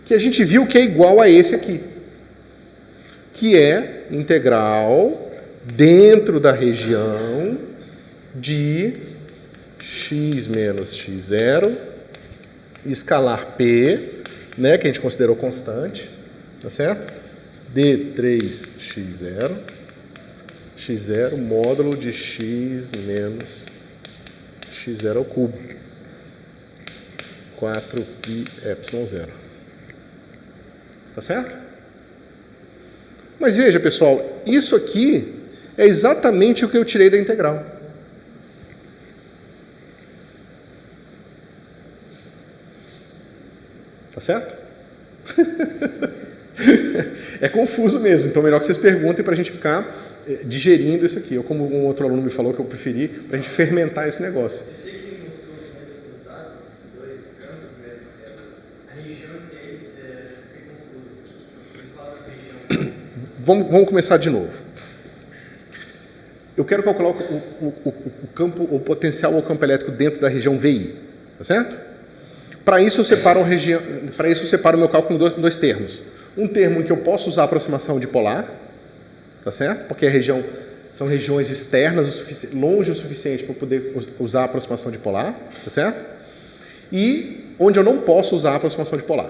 Que a gente viu que é igual a esse aqui. Que é integral dentro da região de x menos x0, escalar p, né, que a gente considerou constante, tá certo? D3x0, x0 módulo de x menos x0 ao cubo, 4πε0. Tá certo? Mas veja, pessoal, isso aqui é exatamente o que eu tirei da integral. Tá certo? É confuso mesmo, então é melhor que vocês perguntem para a gente ficar digerindo isso aqui. Ou como um outro aluno me falou que eu preferi, para a gente fermentar esse negócio. Esse aqui mostrou esses resultados, dois campos, mas a região deles fica confusa. Ele fala da região. Vamos começar de novo. Eu quero calcular o campo, o potencial ou campo elétrico dentro da região VI, tá certo? Para isso eu separo o meu cálculo em dois termos. Um termo em que eu posso usar a aproximação dipolar, tá certo? Porque são regiões externas, longe o suficiente para eu poder usar a aproximação dipolar, tá certo? E onde eu não posso usar a aproximação dipolar.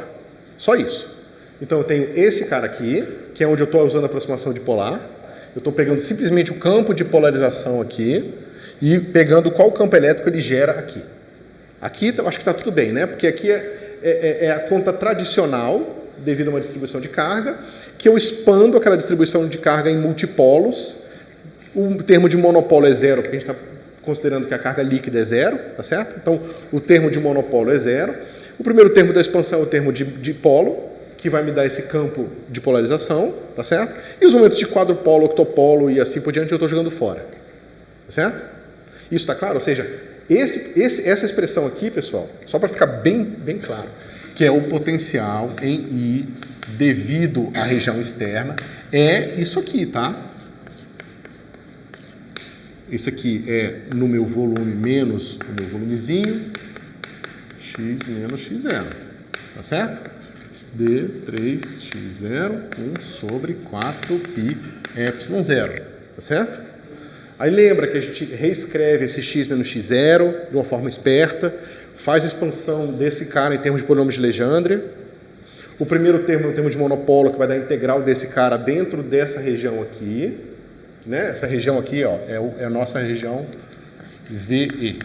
Só isso. Então eu tenho esse cara aqui, que é onde eu estou usando a aproximação dipolar. Eu estou pegando simplesmente o campo de polarização aqui e pegando qual campo elétrico ele gera aqui. Aqui eu acho que está tudo bem, né? Porque aqui é a conta tradicional, devido a uma distribuição de carga, que eu expando aquela distribuição de carga em multipolos. O termo de monopolo é zero, porque a gente está considerando que a carga líquida é zero, tá certo? Então, o termo de monopolo é zero. O primeiro termo da expansão é o termo de dipolo, que vai me dar esse campo de polarização, tá certo? E os momentos de quadrupolo, octopolo e assim por diante eu estou jogando fora, tá certo? Isso está claro? Ou seja, essa expressão aqui, pessoal, só para ficar bem claro, que é o potencial em I devido à região externa, é isso aqui, tá? Esse aqui é no meu volume menos o meu volumezinho, x menos x0, tá certo? D3x0, 1 sobre 4πε0, tá certo? Aí lembra que a gente reescreve esse x menos x0 de uma forma esperta, faz a expansão desse cara em termos de polinômios de Legendre. O primeiro termo é o termo de monopolo, que vai dar a integral desse cara dentro dessa região aqui. Né? Essa região aqui, ó, é a nossa região VE.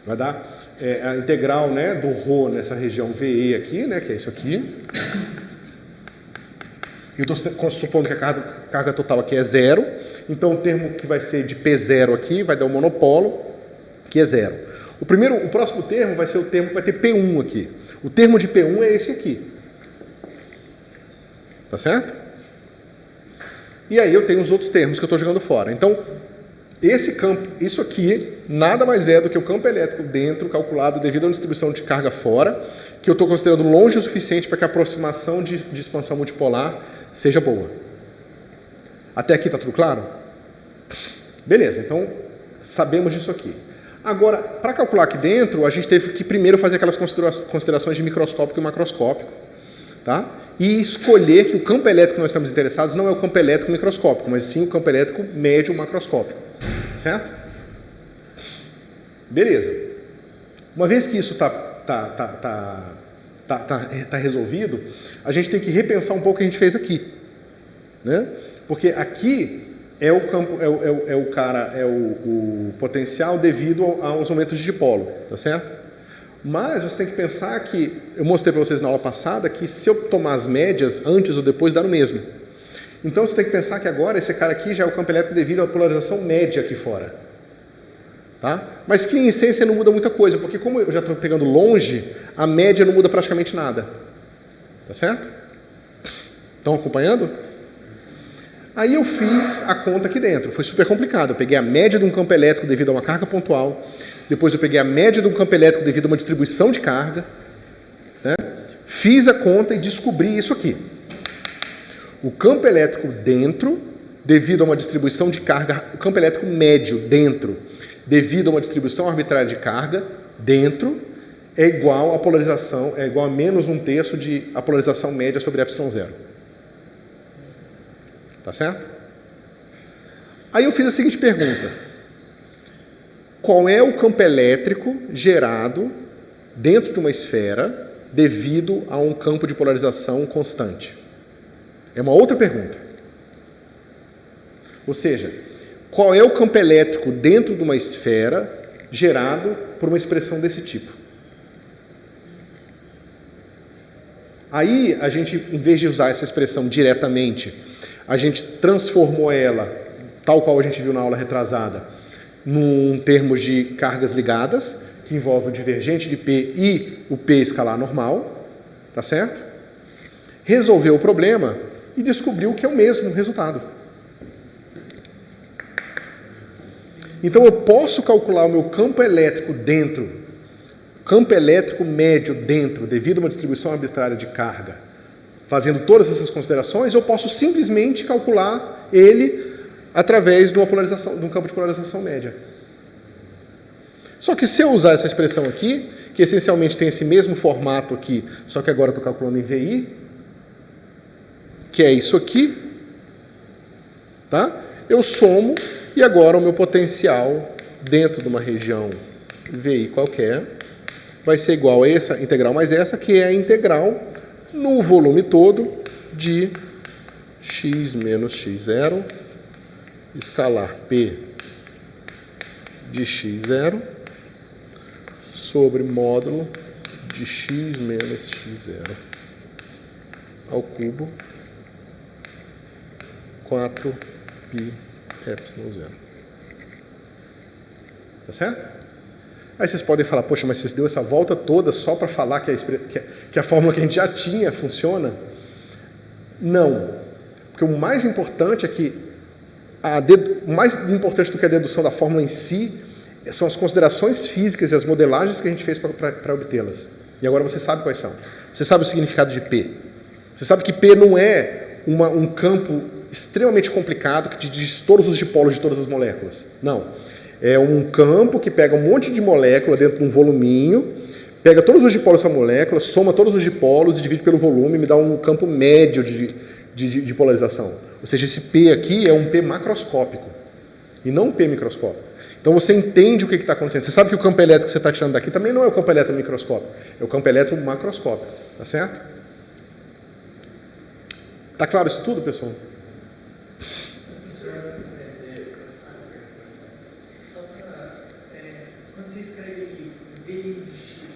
Vai dar a integral, né, do ρ nessa região VE aqui, né, que é isso aqui. Eu estou supondo que a carga total aqui é zero. Então o termo que vai ser de P0 aqui vai dar o monopolo, que é zero. O próximo termo vai ser o termo que vai ter P1 aqui. O termo de P1 é esse aqui. Tá certo? E aí eu tenho os outros termos que eu estou jogando fora. Então, esse campo, isso aqui, nada mais é do que o campo elétrico dentro, calculado devido a uma distribuição de carga fora, que eu estou considerando longe o suficiente para que a aproximação de expansão multipolar seja boa. Até aqui está tudo claro? Beleza, então sabemos disso aqui. Agora, para calcular aqui dentro, a gente teve que primeiro fazer aquelas considerações de microscópico e macroscópico, tá? E escolher que o campo elétrico que nós estamos interessados não é o campo elétrico microscópico, mas sim o campo elétrico médio macroscópico, certo? Beleza. Uma vez que isso está resolvido, a gente tem que repensar um pouco o que a gente fez aqui, né? Porque aqui é o campo, o potencial devido aos aumentos de dipolo, tá certo? Mas você tem que pensar que, eu mostrei para vocês na aula passada, que se eu tomar as médias antes ou depois, dá no mesmo. Então você tem que pensar que agora esse cara aqui já é o campo elétrico devido à polarização média aqui fora. Tá? Mas que em essência não muda muita coisa, porque como eu já estou pegando longe, a média não muda praticamente nada. Tá certo? Estão acompanhando? Aí eu fiz a conta aqui dentro, foi super complicado. Eu peguei a média de um campo elétrico devido a uma carga pontual, depois eu peguei a média de um campo elétrico devido a uma distribuição de carga, né? Fiz a conta e descobri isso aqui. O campo elétrico dentro, devido a uma distribuição de carga, o campo elétrico médio dentro, devido a uma distribuição arbitrária de carga dentro, é igual a polarização, é igual a menos 1/3 de a polarização média sobre ε0. Tá certo? Aí eu fiz a seguinte pergunta. Qual é o campo elétrico gerado dentro de uma esfera devido a um campo de polarização constante? É uma outra pergunta. Ou seja, qual é o campo elétrico dentro de uma esfera gerado por uma expressão desse tipo? Aí, a gente, em vez de usar essa expressão diretamente, a gente transformou ela, tal qual a gente viu na aula retrasada, num termo de cargas ligadas, que envolve o divergente de P e o P escalar normal, tá certo? Resolveu o problema e descobriu que é o mesmo resultado. Então eu posso calcular o meu campo elétrico dentro, campo elétrico médio dentro, devido a uma distribuição arbitrária de carga, fazendo todas essas considerações, ou posso simplesmente calcular ele através de uma polarização, de um campo de polarização média. Só que se eu usar essa expressão aqui, que essencialmente tem esse mesmo formato aqui, só que agora eu estou calculando em VI, que é isso aqui, tá? Eu somo e agora o meu potencial dentro de uma região VI qualquer vai ser igual a essa integral mais essa, que é a integral no volume todo de x menos x0 escalar P de x0 sobre módulo de x menos x0 ao cubo 4π epsilon 0. Tá certo? Aí vocês podem falar, poxa, mas vocês deu essa volta toda só para falar que a fórmula que a gente já tinha funciona? Não. Porque o mais importante é que mais importante do que a dedução da fórmula em si são as considerações físicas e as modelagens que a gente fez para obtê-las. E agora você sabe quais são. Você sabe o significado de P. Você sabe que P não é um campo extremamente complicado que diz todos os dipolos de todas as moléculas. Não. É um campo que pega um monte de molécula dentro de um voluminho, pega todos os dipolos dessa molécula, soma todos os dipolos e divide pelo volume e me dá um campo médio de polarização. Ou seja, esse P aqui é um P macroscópico e não um P microscópico. Então você entende o que está acontecendo. Você sabe que o campo elétrico que você está tirando daqui também não é o campo elétrico microscópico, é o campo elétrico macroscópico. Tá certo? Tá claro isso tudo, pessoal? Quando você escreve V de X,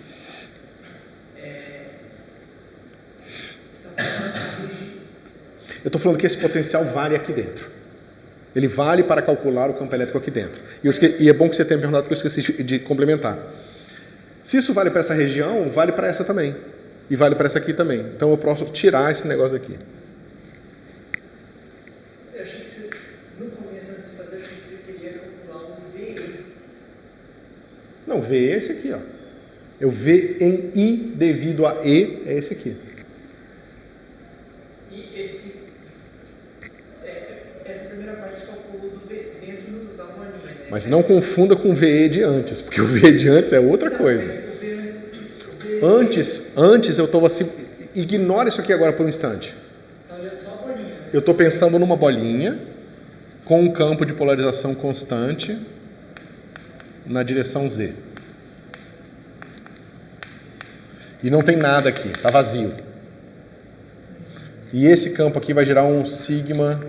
você está falando de... Eu estou falando que esse potencial vale aqui dentro. Ele vale para calcular o campo elétrico aqui dentro. E é bom que você tenha perguntado, porque eu esqueci de complementar. Se isso vale para essa região, vale para essa também. E vale para essa aqui também. Então eu posso tirar esse negócio daqui. Não, V é esse aqui, ó. Eu V em I devido a E é esse aqui. E essa primeira parte calculou do V dentro da bolinha, né? Mas não confunda com o VE de antes, porque o VE de antes é outra coisa. Antes eu estou assim, ignora isso aqui agora por um instante. Eu estou pensando numa bolinha com um campo de polarização constante na direção Z. E não tem nada aqui, está vazio. E esse campo aqui vai gerar um sigma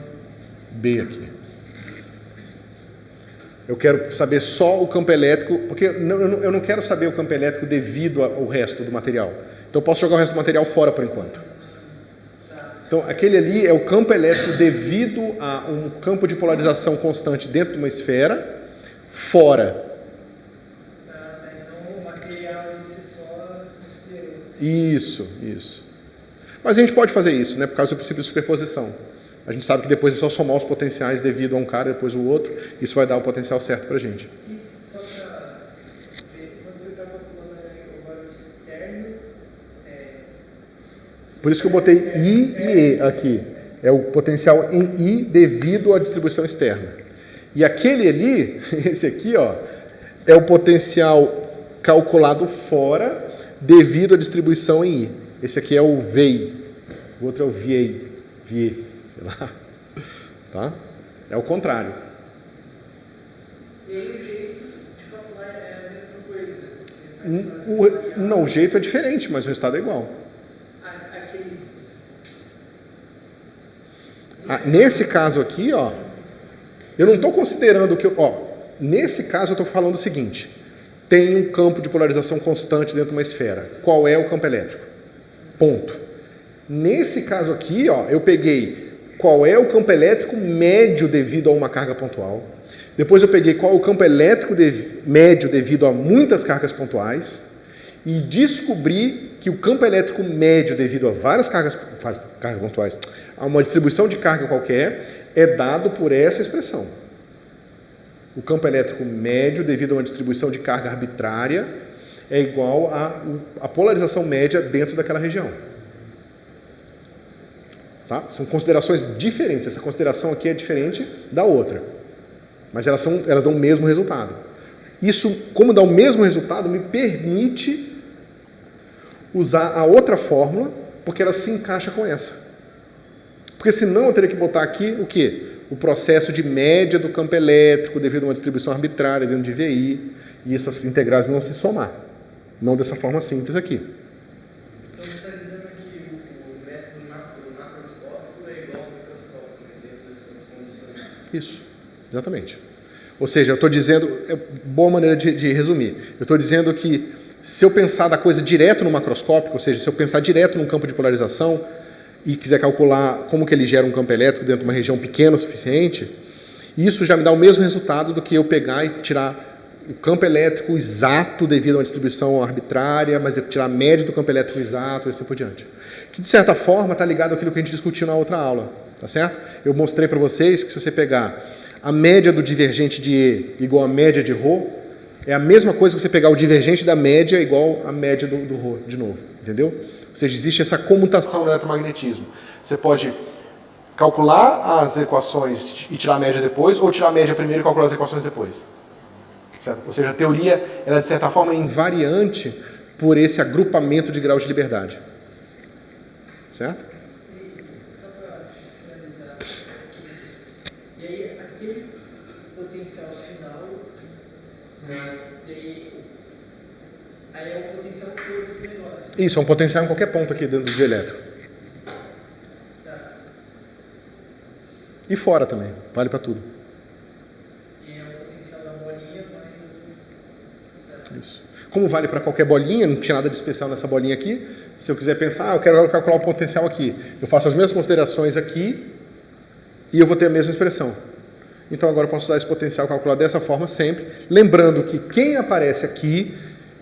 B aqui. Eu quero saber só o campo elétrico, porque eu não quero saber o campo elétrico devido ao resto do material. Então eu posso jogar o resto do material fora por enquanto. Então aquele ali é o campo elétrico devido a um campo de polarização constante dentro de uma esfera, fora. Então o material em si só se considerou. Isso. Mas a gente pode fazer isso, né, por causa do princípio de superposição. A gente sabe que depois é só somar os potenciais devido a um cara e depois o outro. Isso vai dar o potencial certo pra gente. E só para ver, quando você está calculando o valor externo, Por isso que eu botei I e E aqui. É o potencial em I devido à distribuição externa. E aquele ali, esse aqui, ó, é o potencial calculado fora devido à distribuição em I. Esse aqui é o VEI. O outro é o VIE. VIE. Sei lá. Tá? É o contrário. e aí o jeito de calcular é a mesma coisa. Não, o jeito é diferente, mas o resultado é igual. Nesse caso aqui, ó, eu não estou considerando que... nesse caso eu estou falando o seguinte. Tem um campo de polarização constante dentro de uma esfera. Qual é o campo elétrico? Ponto. Nesse caso aqui, ó, eu peguei qual é o campo elétrico médio devido a uma carga pontual. Depois eu peguei qual é o campo elétrico médio devido a muitas cargas pontuais. E descobri que o campo elétrico médio devido a várias cargas pontuais, a uma distribuição de carga qualquer, é dado por essa expressão. O campo elétrico médio devido a uma distribuição de carga arbitrária é igual a polarização média dentro daquela região. Tá? São considerações diferentes. Essa consideração aqui é diferente da outra. Mas elas dão o mesmo resultado. Isso, como dá o mesmo resultado, me permite usar a outra fórmula, porque ela se encaixa com essa. Porque senão eu teria que botar aqui o quê? O processo de média do campo elétrico devido a uma distribuição arbitrária dentro de VI, e essas integrais não se somar. Não dessa forma simples aqui. Então você está dizendo que o método macroscópico é igual ao microscópico dentro dessas condições? Isso, exatamente. Ou seja, eu estou dizendo, boa maneira de resumir, eu estou dizendo que se eu pensar da coisa direto no macroscópico, ou seja, se eu pensar direto num campo de polarização e quiser calcular como que ele gera um campo elétrico dentro de uma região pequena o suficiente, isso já me dá o mesmo resultado do que eu pegar e tirar o campo elétrico exato devido a uma distribuição arbitrária, mas eu tirar a média do campo elétrico exato e assim por diante. Que de certa forma está ligado àquilo que a gente discutiu na outra aula, tá certo? Eu mostrei para vocês que se você pegar a média do divergente de E igual a média de ρ, é a mesma coisa que você pegar o divergente da média igual a média do ρ, de novo, entendeu? Ou seja, existe essa comutação no eletromagnetismo. Você pode calcular as equações e tirar a média depois, ou tirar a média primeiro e calcular as equações depois. Certo? Ou seja, a teoria, ela de certa forma é invariante por esse agrupamento de graus de liberdade. Certo? Só para finalizar aqui, e aí aquele potencial final, aí é o potencial todo do negócio. Isso, é um potencial em qualquer ponto aqui dentro do dielétrico. Tá. E fora também, vale para tudo. E é o potencial da bolinha, mas... Isso. Como vale para qualquer bolinha, não tinha nada de especial nessa bolinha aqui. Se eu quiser pensar, eu quero calcular o potencial aqui. Eu faço as mesmas considerações aqui e eu vou ter a mesma expressão. Então agora eu posso usar esse potencial calculado dessa forma sempre, lembrando que quem aparece aqui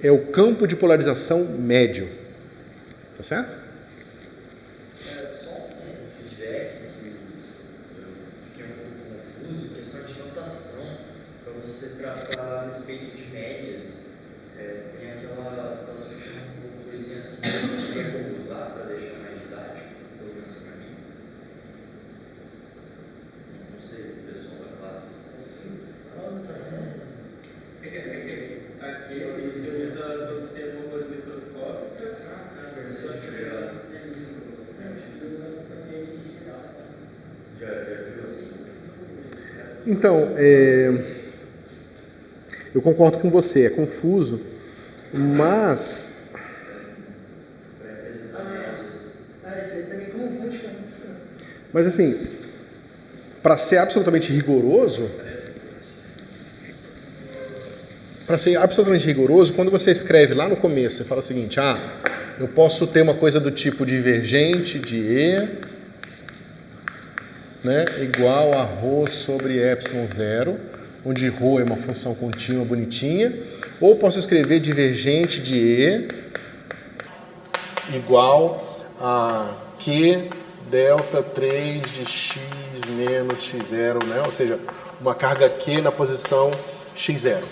é o campo de polarização médio. Tá certo? Só um feedback que eu fiquei um pouco confuso, questão de notação, para você tratar a respeito de médias. geralmente ela se chama uma coisinha assim, que é como usar para deixar mais didático, pelo menos para mim. Não sei, o pessoal da classe. Aqui você usa quando tem alguma coisa microscópica, a versão geral. Já viu assim? Então, eu concordo com você, é confuso, mas assim, para ser absolutamente rigoroso, quando você escreve lá no começo, você fala o seguinte, eu posso ter uma coisa do tipo divergente de E, né, igual a ρ sobre ε0, onde ρ é uma função contínua bonitinha, ou posso escrever divergente de E igual a Q delta 3 de x menos x0, né, ou seja, uma carga Q na posição x0.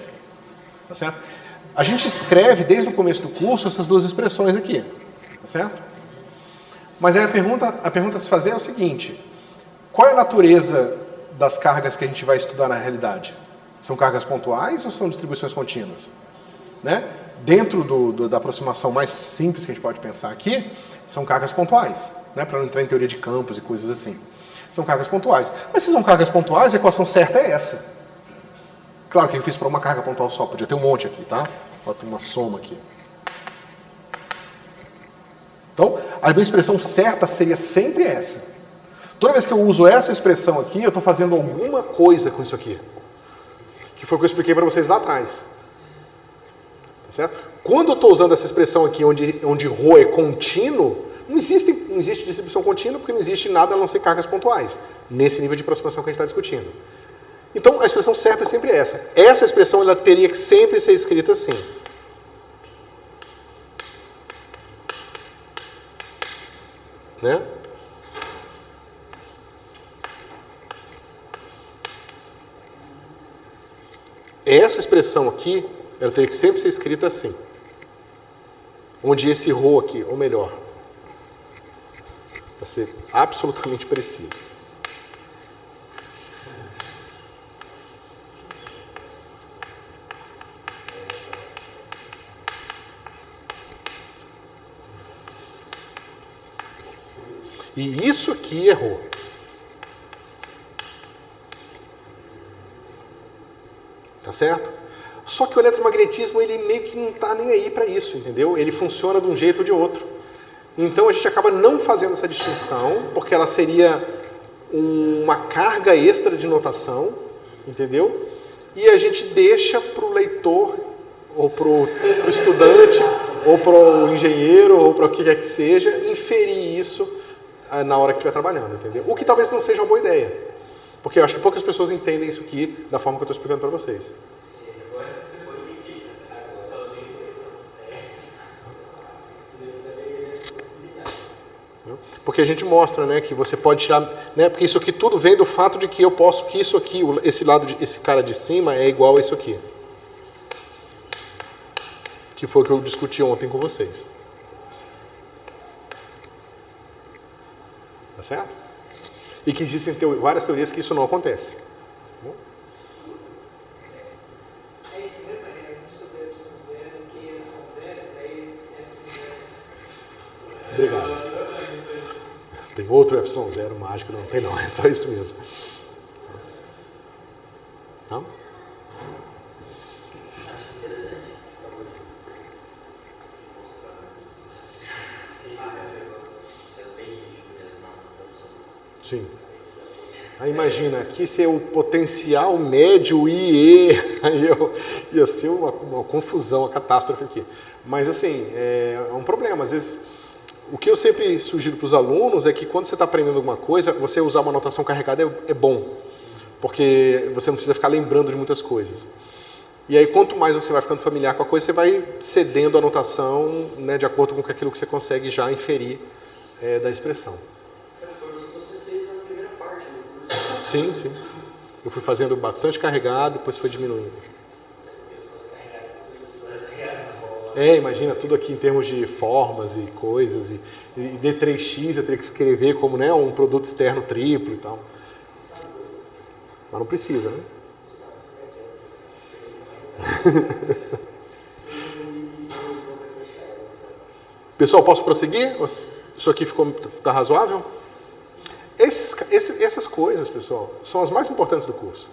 Tá certo? A gente escreve desde o começo do curso essas duas expressões aqui, tá certo? Mas aí a pergunta a se fazer é o seguinte: qual é a natureza das cargas que a gente vai estudar na realidade? São cargas pontuais ou são distribuições contínuas? Né? Dentro da aproximação mais simples que a gente pode pensar aqui, são cargas pontuais, né? Para não entrar em teoria de campos e coisas assim. São cargas pontuais. Mas se são cargas pontuais, a equação certa é essa. Claro que eu fiz para uma carga pontual só, podia ter um monte aqui, tá? Bota uma soma aqui. Então, a minha expressão certa seria sempre essa. Toda vez que eu uso essa expressão aqui, eu estou fazendo alguma coisa com isso aqui. Que foi o que eu expliquei para vocês lá atrás. Tá certo? Quando eu estou usando essa expressão aqui, onde ρ é contínuo, não existe distribuição contínua, porque não existe nada a não ser cargas pontuais, nesse nível de aproximação que a gente está discutindo. Então, a expressão certa é sempre essa. Essa expressão ela teria que sempre ser escrita assim. Né? Essa expressão aqui, ela teria que sempre ser escrita assim. Onde esse ρ aqui, ou melhor, para ser absolutamente preciso. E isso aqui errou. Tá certo? Só que o eletromagnetismo, ele meio que não está nem aí para isso, entendeu? Ele funciona de um jeito ou de outro. Então a gente acaba não fazendo essa distinção, porque ela seria uma carga extra de notação, entendeu? E a gente deixa para o leitor, ou para o estudante, ou para o engenheiro, ou para o que quer que seja, inferir isso na hora que estiver trabalhando, entendeu? O que talvez não seja uma boa ideia, porque eu acho que poucas pessoas entendem isso aqui da forma que eu estou explicando para vocês. Porque a gente mostra, né, que você pode tirar, né, porque isso aqui tudo vem do fato de que eu posso, que isso aqui, esse cara de cima é igual a isso aqui. Que foi o que eu discuti ontem com vocês. Tá certo? E que existem várias teorias que isso não acontece. Obrigado. Tem outro ε0 mágico? Não tem não, é só isso mesmo. Tá? Sim. Aí imagina, aqui ser o potencial médio IE, aí ia ser uma confusão, uma catástrofe aqui. Mas assim, é um problema. Às vezes, o que eu sempre sugiro para os alunos é que quando você está aprendendo alguma coisa, você usar uma anotação carregada é bom. Porque você não precisa ficar lembrando de muitas coisas. E aí, quanto mais você vai ficando familiar com a coisa, você vai cedendo a anotação, né, de acordo com aquilo que você consegue já inferir da expressão. Sim, sim. Eu fui fazendo bastante carregado, depois foi diminuindo. Imagina tudo aqui em termos de formas e coisas, e D3x eu teria que escrever como, né, um produto externo triplo e tal. Mas não precisa, né? Pessoal, posso prosseguir? Isso aqui tá razoável? Essas coisas, pessoal, são as mais importantes do curso.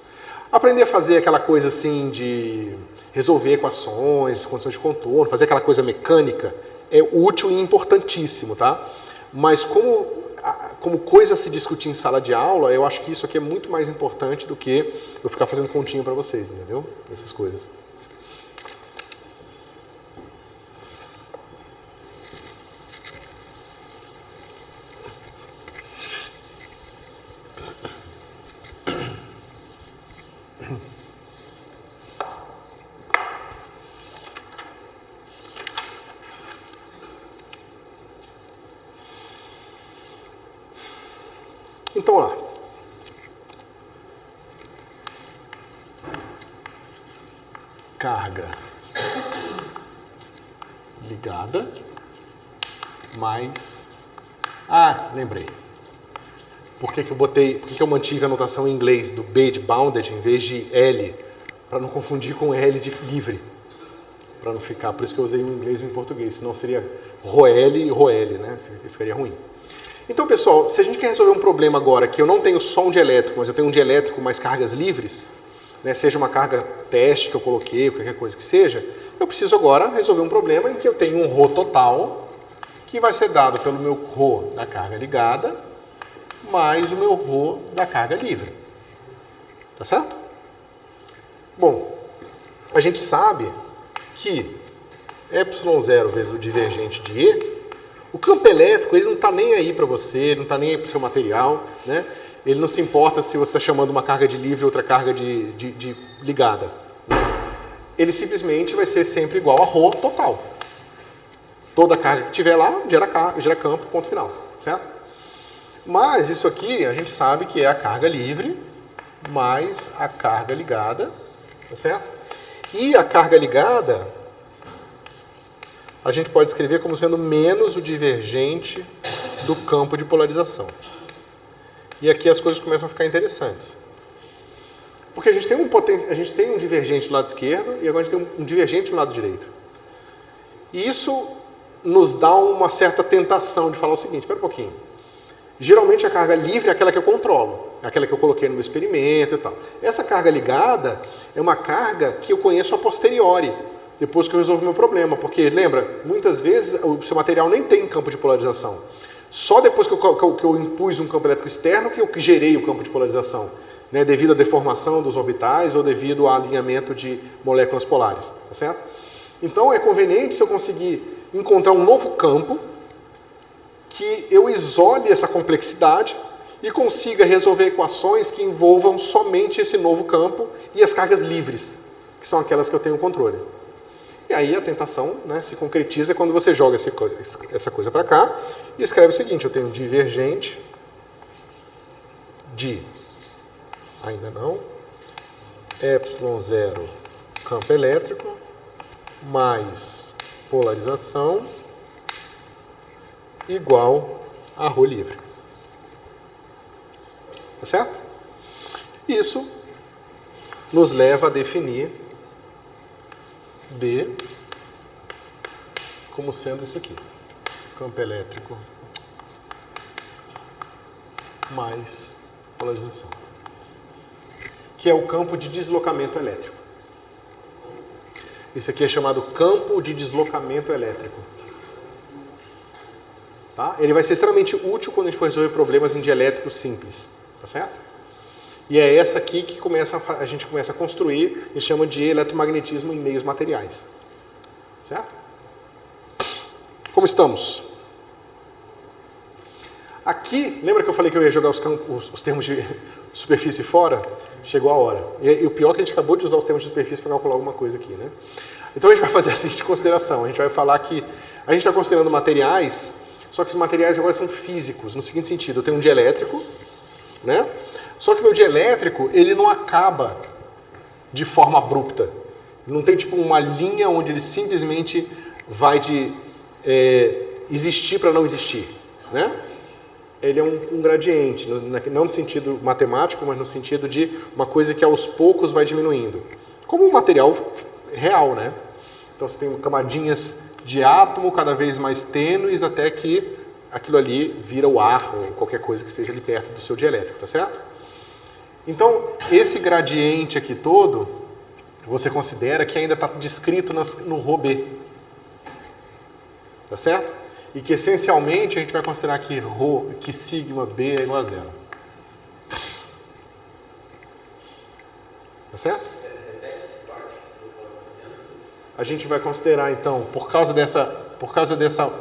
Aprender a fazer aquela coisa assim de resolver equações, condições de contorno, fazer aquela coisa mecânica, é útil e importantíssimo, tá? Mas como coisa a se discutir em sala de aula, eu acho que isso aqui é muito mais importante do que eu ficar fazendo continha para vocês, entendeu? Essas coisas. Então, lá. Carga ligada mais... lembrei. Por que eu mantive a notação em inglês do B de bounded em vez de L? Para não confundir com L de livre. Para não ficar, por isso que eu usei o inglês e o português, senão seria ROL e ROL, né? Ficaria ruim. Então, pessoal, se a gente quer resolver um problema agora que eu não tenho só um dielétrico, mas eu tenho um dielétrico mais cargas livres, né, seja uma carga teste que eu coloquei, qualquer coisa que seja, eu preciso agora resolver um problema em que eu tenho um ρ total, que vai ser dado pelo meu ρ da carga ligada, mais o meu ρ da carga livre. Tá certo? Bom, a gente sabe que ε0 vezes o divergente de E, o campo elétrico, ele não está nem aí para você, ele não está nem aí para o seu material, né? Ele não se importa se você está chamando uma carga de livre ou outra carga de ligada. Né? Ele simplesmente vai ser sempre igual a ρ total. Toda carga que tiver lá gera campo, ponto final, certo? Mas isso aqui a gente sabe que é a carga livre mais a carga ligada, tá certo? E a carga ligada a gente pode escrever como sendo menos o divergente do campo de polarização. E aqui as coisas começam a ficar interessantes. Porque a gente tem um divergente do lado esquerdo e agora a gente tem um divergente do lado direito. E isso nos dá uma certa tentação de falar o seguinte, espera um pouquinho. Geralmente a carga livre é aquela que eu controlo, é aquela que eu coloquei no meu experimento e tal. Essa carga ligada é uma carga que eu conheço a posteriori, depois que eu resolvo o meu problema. Porque, lembra, muitas vezes o seu material nem tem campo de polarização. Só depois que eu impus um campo elétrico externo que eu gerei o campo de polarização, né, devido à deformação dos orbitais ou devido ao alinhamento de moléculas polares. Tá certo? Então é conveniente se eu conseguir encontrar um novo campo que eu isole essa complexidade e consiga resolver equações que envolvam somente esse novo campo e as cargas livres, que são aquelas que eu tenho controle. E aí a tentação, né, se concretiza quando você joga essa coisa para cá e escreve o seguinte, eu tenho divergente de, ainda não, ε0 campo elétrico mais polarização igual a ρ livre. Tá certo? Isso nos leva a definir D como sendo isso aqui. Campo elétrico mais polarização. Que é o campo de deslocamento elétrico. Esse aqui é chamado campo de deslocamento elétrico. Tá? Ele vai ser extremamente útil quando a gente for resolver problemas em dielétricos simples. Tá certo? E é essa aqui que a gente começa a construir e chama de eletromagnetismo em meios materiais. Certo? Como estamos? Aqui, lembra que eu falei que eu ia jogar os termos de superfície fora? Chegou a hora. E o pior é que a gente acabou de usar os termos de superfície para calcular alguma coisa aqui, né? Então a gente vai fazer a seguinte consideração. A gente vai falar que a gente está considerando materiais, só que os materiais agora são físicos, no seguinte sentido, eu tenho um dielétrico, né? Só que o meu dielétrico, ele não acaba de forma abrupta. Não tem tipo uma linha onde ele simplesmente vai de existir para não existir, né? Ele é um gradiente, não no sentido matemático, mas no sentido de uma coisa que aos poucos vai diminuindo. Como um material real, né? Então você tem camadinhas de átomo cada vez mais tênues até que aquilo ali vira o ar ou qualquer coisa que esteja ali perto do seu dielétrico, tá certo? Então, esse gradiente aqui todo, você considera que ainda está descrito no ρB, tá certo? E que essencialmente a gente vai considerar que sigma B é igual a zero. Tá certo? A gente vai considerar então, por causa dessa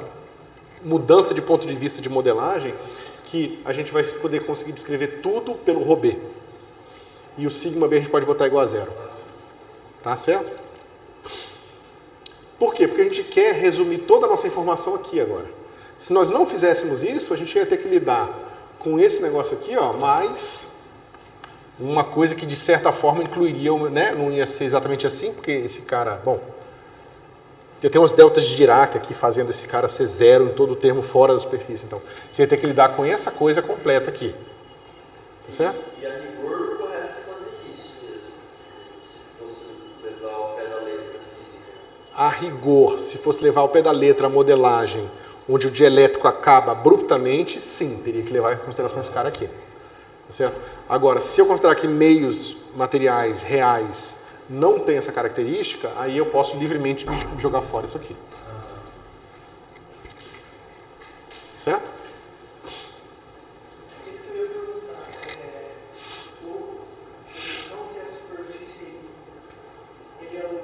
mudança de ponto de vista de modelagem, que a gente vai poder conseguir descrever tudo pelo ρB. E o sigma B a gente pode botar igual a zero. Tá certo? Por quê? Porque a gente quer resumir toda a nossa informação aqui agora. Se nós não fizéssemos isso, a gente ia ter que lidar com esse negócio aqui, ó, mais uma coisa que de certa forma incluiria, né? Não ia ser exatamente assim, porque esse cara, bom, eu tenho umas deltas de Dirac aqui fazendo esse cara ser zero em todo o termo fora da superfície. Então, você ia ter que lidar com essa coisa completa aqui. Tá certo? E a rigor, correto fazer isso mesmo, se fosse levar ao pé da letra física. A rigor, se fosse levar ao pé da letra a modelagem, onde o dielétrico acaba abruptamente, sim, teria que levar em consideração esse cara aqui. Tá certo? Agora, se eu considerar que meios materiais reais não tem essa característica, aí eu posso livremente me jogar fora isso aqui. Certo? Isso que eu ia perguntar, não que a superfície, ele é um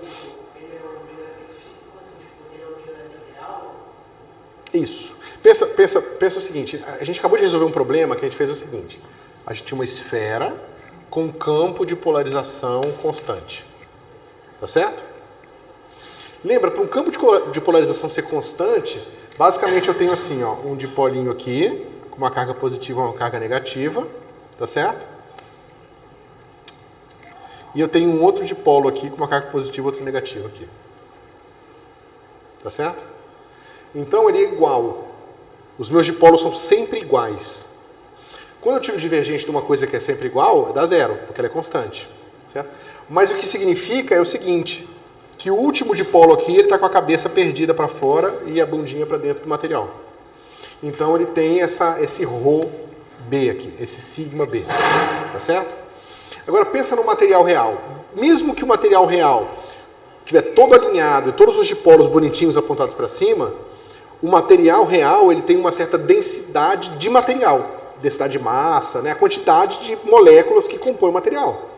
dielétrico físico, assim, tipo, ele é um dielétrico real? Isso. Pensa o seguinte, a gente acabou de resolver um problema que a gente fez o seguinte, a gente tinha uma esfera com um campo de polarização constante. Tá certo? Lembra, para um campo de polarização ser constante, basicamente eu tenho assim, ó, um dipolinho aqui, com uma carga positiva e uma carga negativa, tá certo? E eu tenho um outro dipolo aqui, com uma carga positiva e outra negativa aqui. Tá certo? Então ele é igual. Os meus dipolos são sempre iguais. Quando eu tiro o divergente de uma coisa que é sempre igual, dá zero, porque ela é constante. Certo? Mas o que significa é o seguinte, que o último dipolo aqui ele está com a cabeça perdida para fora e a bundinha para dentro do material. Então ele tem esse ρB aqui, esse sigma B, tá certo? Agora pensa no material real. Mesmo que o material real estiver todo alinhado e todos os dipolos bonitinhos apontados para cima, o material real ele tem uma certa densidade de material, densidade de massa, né? A quantidade de moléculas que compõem o material.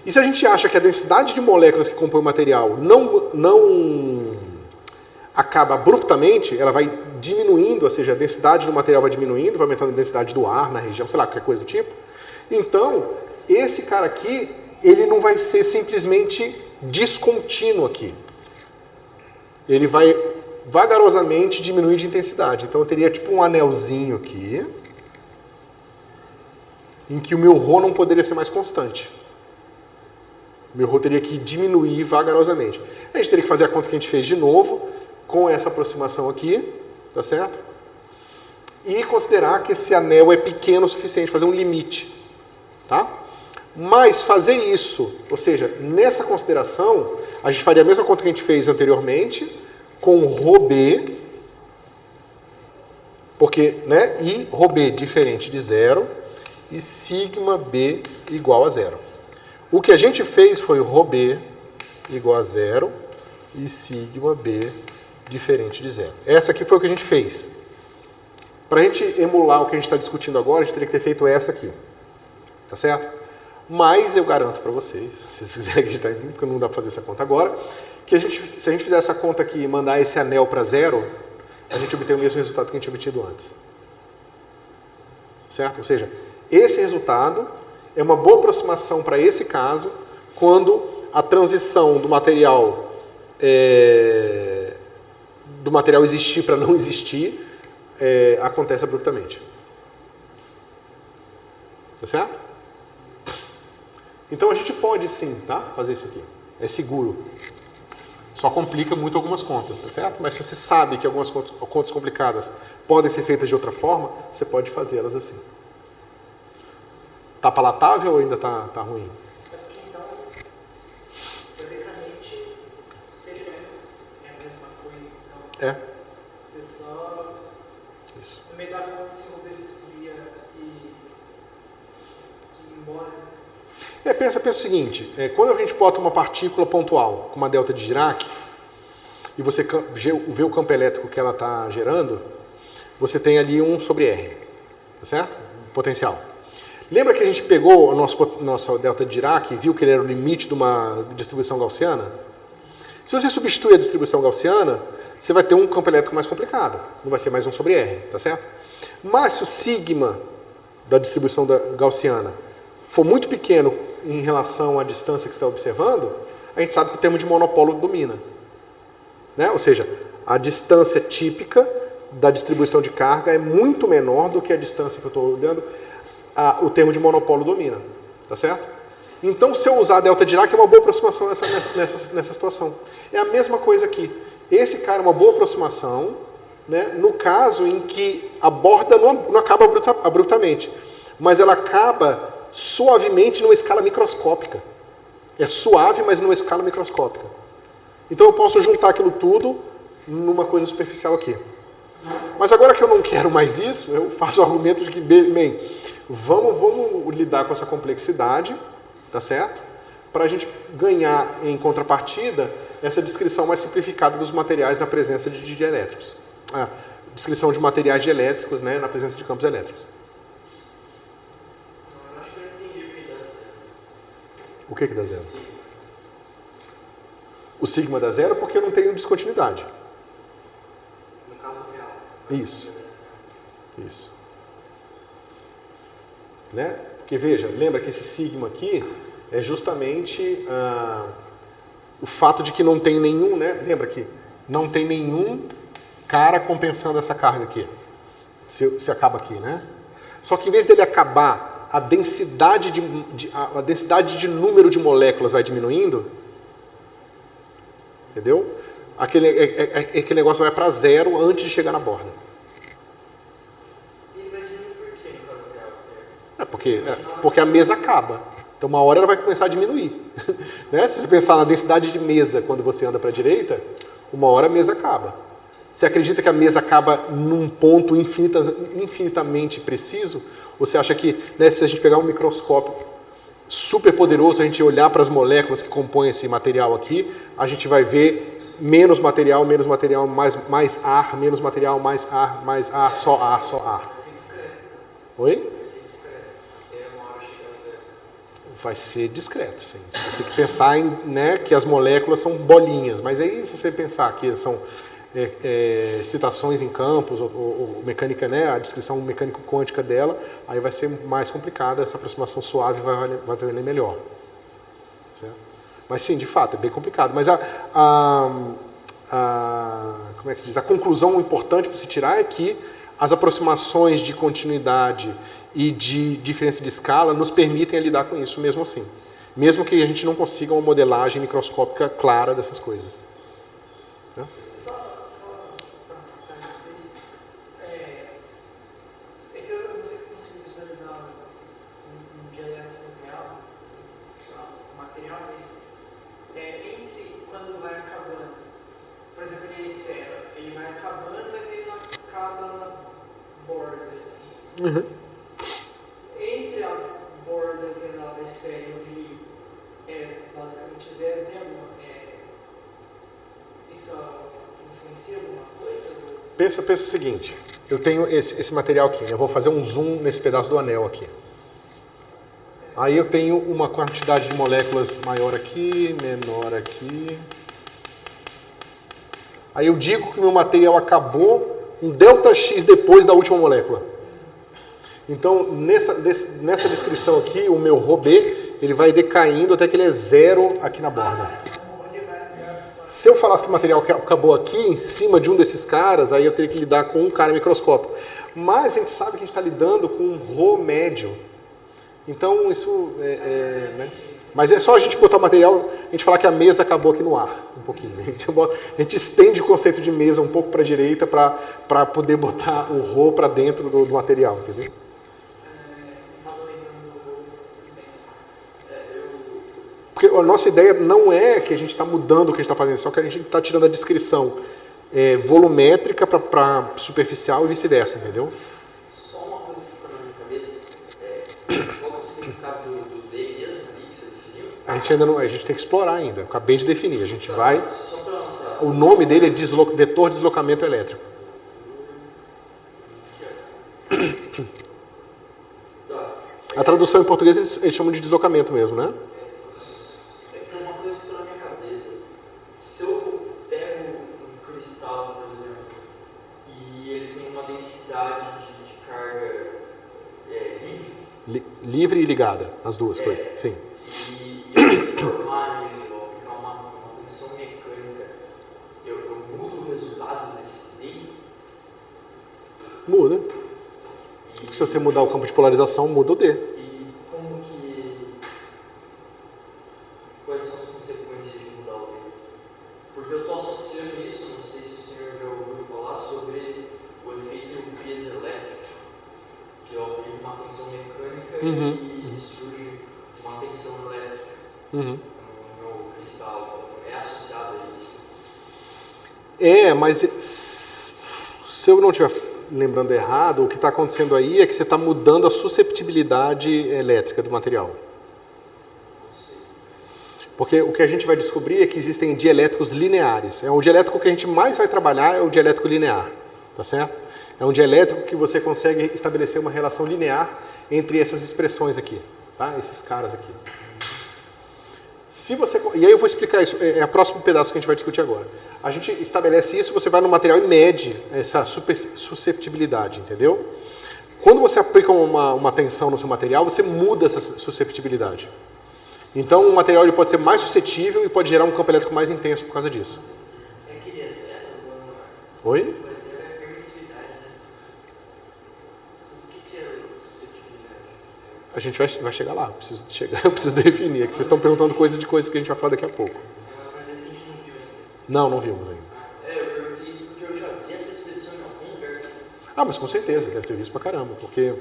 E se a gente acha que a densidade de moléculas que compõem o material não acaba abruptamente, ela vai diminuindo, ou seja, a densidade do material vai diminuindo, vai aumentando a densidade do ar na região, sei lá, qualquer coisa do tipo. Então, esse cara aqui, ele não vai ser simplesmente descontínuo aqui. Ele vai vagarosamente diminuir de intensidade. Então, eu teria tipo um anelzinho aqui, em que o meu ρ não poderia ser mais constante. Meu ρ teria que diminuir vagarosamente. A gente teria que fazer a conta que a gente fez de novo, com essa aproximação aqui, tá certo? E considerar que esse anel é pequeno o suficiente, fazer um limite, tá? Mas fazer isso, ou seja, nessa consideração, a gente faria a mesma conta que a gente fez anteriormente, com ρB, porque, né, e ρB diferente de zero, e sigma B igual a zero. O que a gente fez foi ρB igual a zero e sigma B diferente de zero. Essa aqui foi o que a gente fez. Para a gente emular o que a gente está discutindo agora, a gente teria que ter feito essa aqui. Tá certo? Mas eu garanto para vocês, se vocês quiserem acreditar em mim, porque não dá para fazer essa conta agora, que se a gente fizer essa conta aqui e mandar esse anel para zero, a gente obtém o mesmo resultado que a gente obtido antes. Certo? Ou seja, esse resultado é uma boa aproximação para esse caso, quando a transição do material existir para não existir acontece abruptamente. Tá certo? Então a gente pode sim, tá? Fazer isso aqui. É seguro. Só complica muito algumas contas, tá certo? Mas se você sabe que algumas contas complicadas podem ser feitas de outra forma, você pode fazê-las assim. Tá palatável ou ainda tá ruim? É porque então, teoricamente, seria a mesma coisa. Então, É. você só, Isso. no meio da conta, se Robespierre e ir embora. Pensa o seguinte, quando a gente bota uma partícula pontual com uma delta de Dirac e você vê o campo elétrico que ela está gerando, você tem ali 1 sobre R, tá certo? Potencial. Lembra que a gente pegou a nossa delta de Dirac e viu que ele era o limite de uma distribuição gaussiana? Se você substitui a distribuição gaussiana, você vai ter um campo elétrico mais complicado, não vai ser mais 1 sobre R, tá certo? Mas se o sigma da distribuição gaussiana for muito pequeno em relação à distância que você está observando, a gente sabe que o termo de monopolo domina. Né? Ou seja, a distância típica da distribuição de carga é muito menor do que a distância que eu estou olhando, o termo de monopolo domina. Tá certo? Então, se eu usar a delta Dirac, é uma boa aproximação nessa situação. É a mesma coisa aqui. Esse cara é uma boa aproximação, né, no caso em que a borda não acaba abruptamente, mas ela acaba suavemente numa escala microscópica. É suave, mas numa escala microscópica. Então eu posso juntar aquilo tudo numa coisa superficial aqui. Mas agora que eu não quero mais isso, eu faço o argumento de que, bem, vamos lidar com essa complexidade, tá certo? Para a gente ganhar em contrapartida essa descrição mais simplificada dos materiais na presença de dielétricos. Descrição de materiais dielétricos, né, na presença de campos elétricos. Eu acho que eu entendi o que dá zero. O que dá zero? O sigma dá zero porque eu não tenho descontinuidade. No caso real. Isso. Né? Porque veja, lembra que esse sigma aqui é justamente o fato de que não tem nenhum, né? Lembra que não tem nenhum cara compensando essa carga aqui. Se acaba aqui, né? Só que em vez dele acabar, a densidade de número de moléculas vai diminuindo. Entendeu? Aquele negócio vai para zero antes de chegar na borda. E vai diminuir por quê no caso real? Porque a mesa acaba. Então uma hora ela vai começar a diminuir. Né? Se você pensar na densidade de mesa quando você anda para a direita, uma hora a mesa acaba. Você acredita que a mesa acaba num ponto infinitamente preciso? Ou você acha que, né, se a gente pegar um microscópio super poderoso, a gente olhar para as moléculas que compõem esse material aqui, a gente vai ver menos material, mais ar, menos material, mais ar, só ar. Oi? Vai ser discreto, sim. Você tem que pensar em, né, que as moléculas são bolinhas, mas aí se você pensar que são excitações em campos, ou mecânica, né, a descrição mecânico-quântica dela, aí vai ser mais complicada, essa aproximação suave vai valer melhor. Certo? Mas sim, de fato, é bem complicado. Mas como é que se diz? A conclusão importante para se tirar é que as aproximações de continuidade e de diferença de escala nos permitem lidar com isso mesmo assim. Mesmo que a gente não consiga uma modelagem microscópica clara dessas coisas. Né? Só para fortalecer, é que eu não sei se eu consigo visualizar um dielétrico real, um material, mas entre quando vai acabando, por exemplo, ele é esfera, ele vai acabando, mas ele não acaba na borda, assim. Uhum. Entre a borda da esfera e onde ele é basicamente zero, tem alguma. Isso influencia alguma coisa? Pensa o seguinte, eu tenho esse material aqui, eu vou fazer um zoom nesse pedaço do anel aqui. Aí eu tenho uma quantidade de moléculas maior aqui, menor aqui. Aí eu digo que o meu material acabou um ΔX depois da última molécula. Então, nessa descrição aqui, o meu ρB, ele vai decaindo até que ele é zero aqui na borda. Se eu falasse que o material acabou aqui, em cima de um desses caras, aí eu teria que lidar com um cara microscópico. Mas a gente sabe que a gente está lidando com um ρ médio. Então, isso né? Mas é só a gente botar o material, a gente falar que a mesa acabou aqui no ar, um pouquinho. A gente estende o conceito de mesa um pouco para a direita para poder botar o Rho para dentro do material, entendeu? Porque a nossa ideia não é que a gente está mudando o que a gente está fazendo, só que a gente está tirando a descrição volumétrica para superficial e vice-versa, entendeu? Só uma coisa que ficou na minha cabeça, qual é o significado do D mesmo ali que você definiu? A gente ainda não, a gente tem que explorar ainda, eu acabei de definir, a gente vai... Só para anotar. O nome dele é vetor de deslocamento elétrico. A tradução em português eles chamam de deslocamento mesmo, né? É que uma coisa que ficou na minha cabeça. Se eu pego um cristal, por exemplo, e ele tem uma densidade de carga livre. Livre e ligada, as duas coisas, sim. E eu formar ele, ou aplicar uma tensão mecânica, eu mudo o resultado desse D? Muda. Se você mudar o campo de polarização, muda o D. E como que... Quais são as consequências de mudar o D? Porque eu estou associando isso, não sei se o senhor já ouviu falar, sobre o efeito piezoelétrico, que eu aplico uma tensão mecânica e surge uma tensão elétrica no meu cristal. É associado a isso? Mas se eu não estiver lembrando errado, o que está acontecendo aí é que você está mudando a susceptibilidade elétrica do material. Porque o que a gente vai descobrir é que existem dielétricos lineares. O dielétrico que a gente mais vai trabalhar é o dielétrico linear, tá certo? É um dielétrico que você consegue estabelecer uma relação linear entre essas expressões aqui, tá? Esses caras aqui. E aí eu vou explicar isso, é o próximo pedaço que a gente vai discutir agora. A gente estabelece isso, você vai no material e mede essa susceptibilidade, entendeu? Quando você aplica uma tensão no seu material, você muda essa susceptibilidade. Então o material ele pode ser mais suscetível e pode gerar um campo elétrico mais intenso por causa disso. É aquele zero, Oi? o zero é a permissividade, né? O que é suscetibilidade? A gente vai chegar lá, eu preciso definir, é que vocês estão perguntando coisa que a gente vai falar daqui a pouco. Mas a gente não viu ainda. Não vimos ainda. Eu perguntei isso porque eu já vi essa expressão em algum lugar. Mas com certeza, deve ter visto pra caramba, porque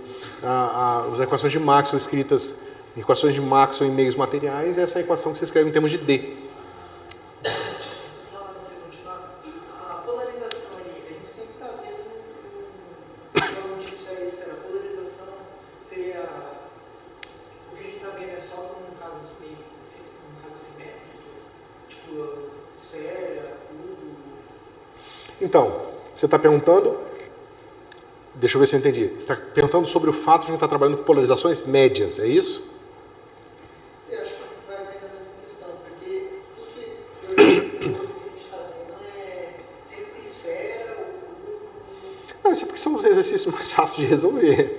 as equações de Maxwell escritas, equações de Maxwell em meios materiais, é essa equação que se escreve em termos de D. Só antes de você continuar, a polarização ali, a gente sempre está vendo um de esfera e esfera. A polarização seria. O que a gente está vendo é só num caso simétrico, tipo esfera, cubo. Então, você está perguntando, deixa eu ver se eu entendi, você está perguntando sobre o fato de a gente estar trabalhando com polarizações médias, é isso? Eu acho que vai cair na mesma questão, porque tudo que a gente está vendo é sempre esfera ou cubo. Não, isso é porque são os exercícios mais fáceis de resolver,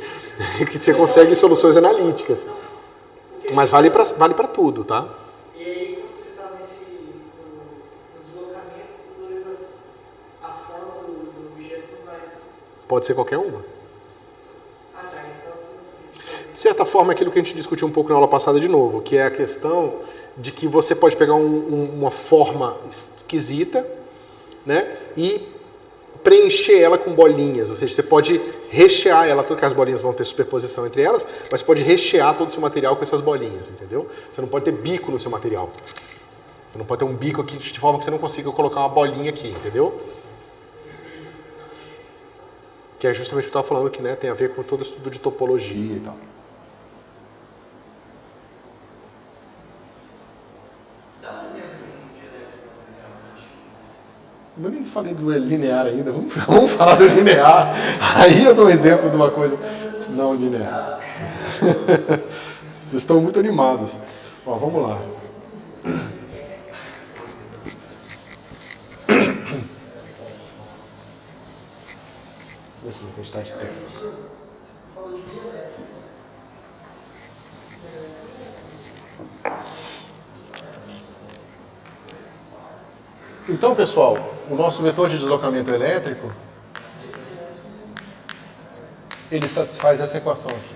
que você consegue soluções analíticas. Mas vale para tudo, tá? E aí, quando você está no deslocamento, a forma do objeto não vai. Pode ser qualquer uma. Ah, tá. Isso De certa forma, é aquilo que a gente discutiu um pouco na aula passada de novo, que é a questão de que você pode pegar uma forma esquisita, né, e preencher ela com bolinhas, ou seja, você pode rechear ela, porque as bolinhas vão ter superposição entre elas, mas você pode rechear todo o seu material com essas bolinhas, entendeu? Você não pode ter bico no seu material. Você não pode ter um bico aqui de forma que você não consiga colocar uma bolinha aqui, entendeu? Que é justamente o que eu estava falando, que, né, tem a ver com todo o estudo de topologia e tal. Dá um exemplo de um dielétrico linear. Eu nem falei do linear ainda, vamos falar do linear. Aí eu dou um exemplo de uma coisa não linear. Vocês estão muito animados. Vamos lá. Deixa eu ver se a gente está de tempo. Então, pessoal, o nosso vetor de deslocamento elétrico, ele satisfaz essa equação aqui.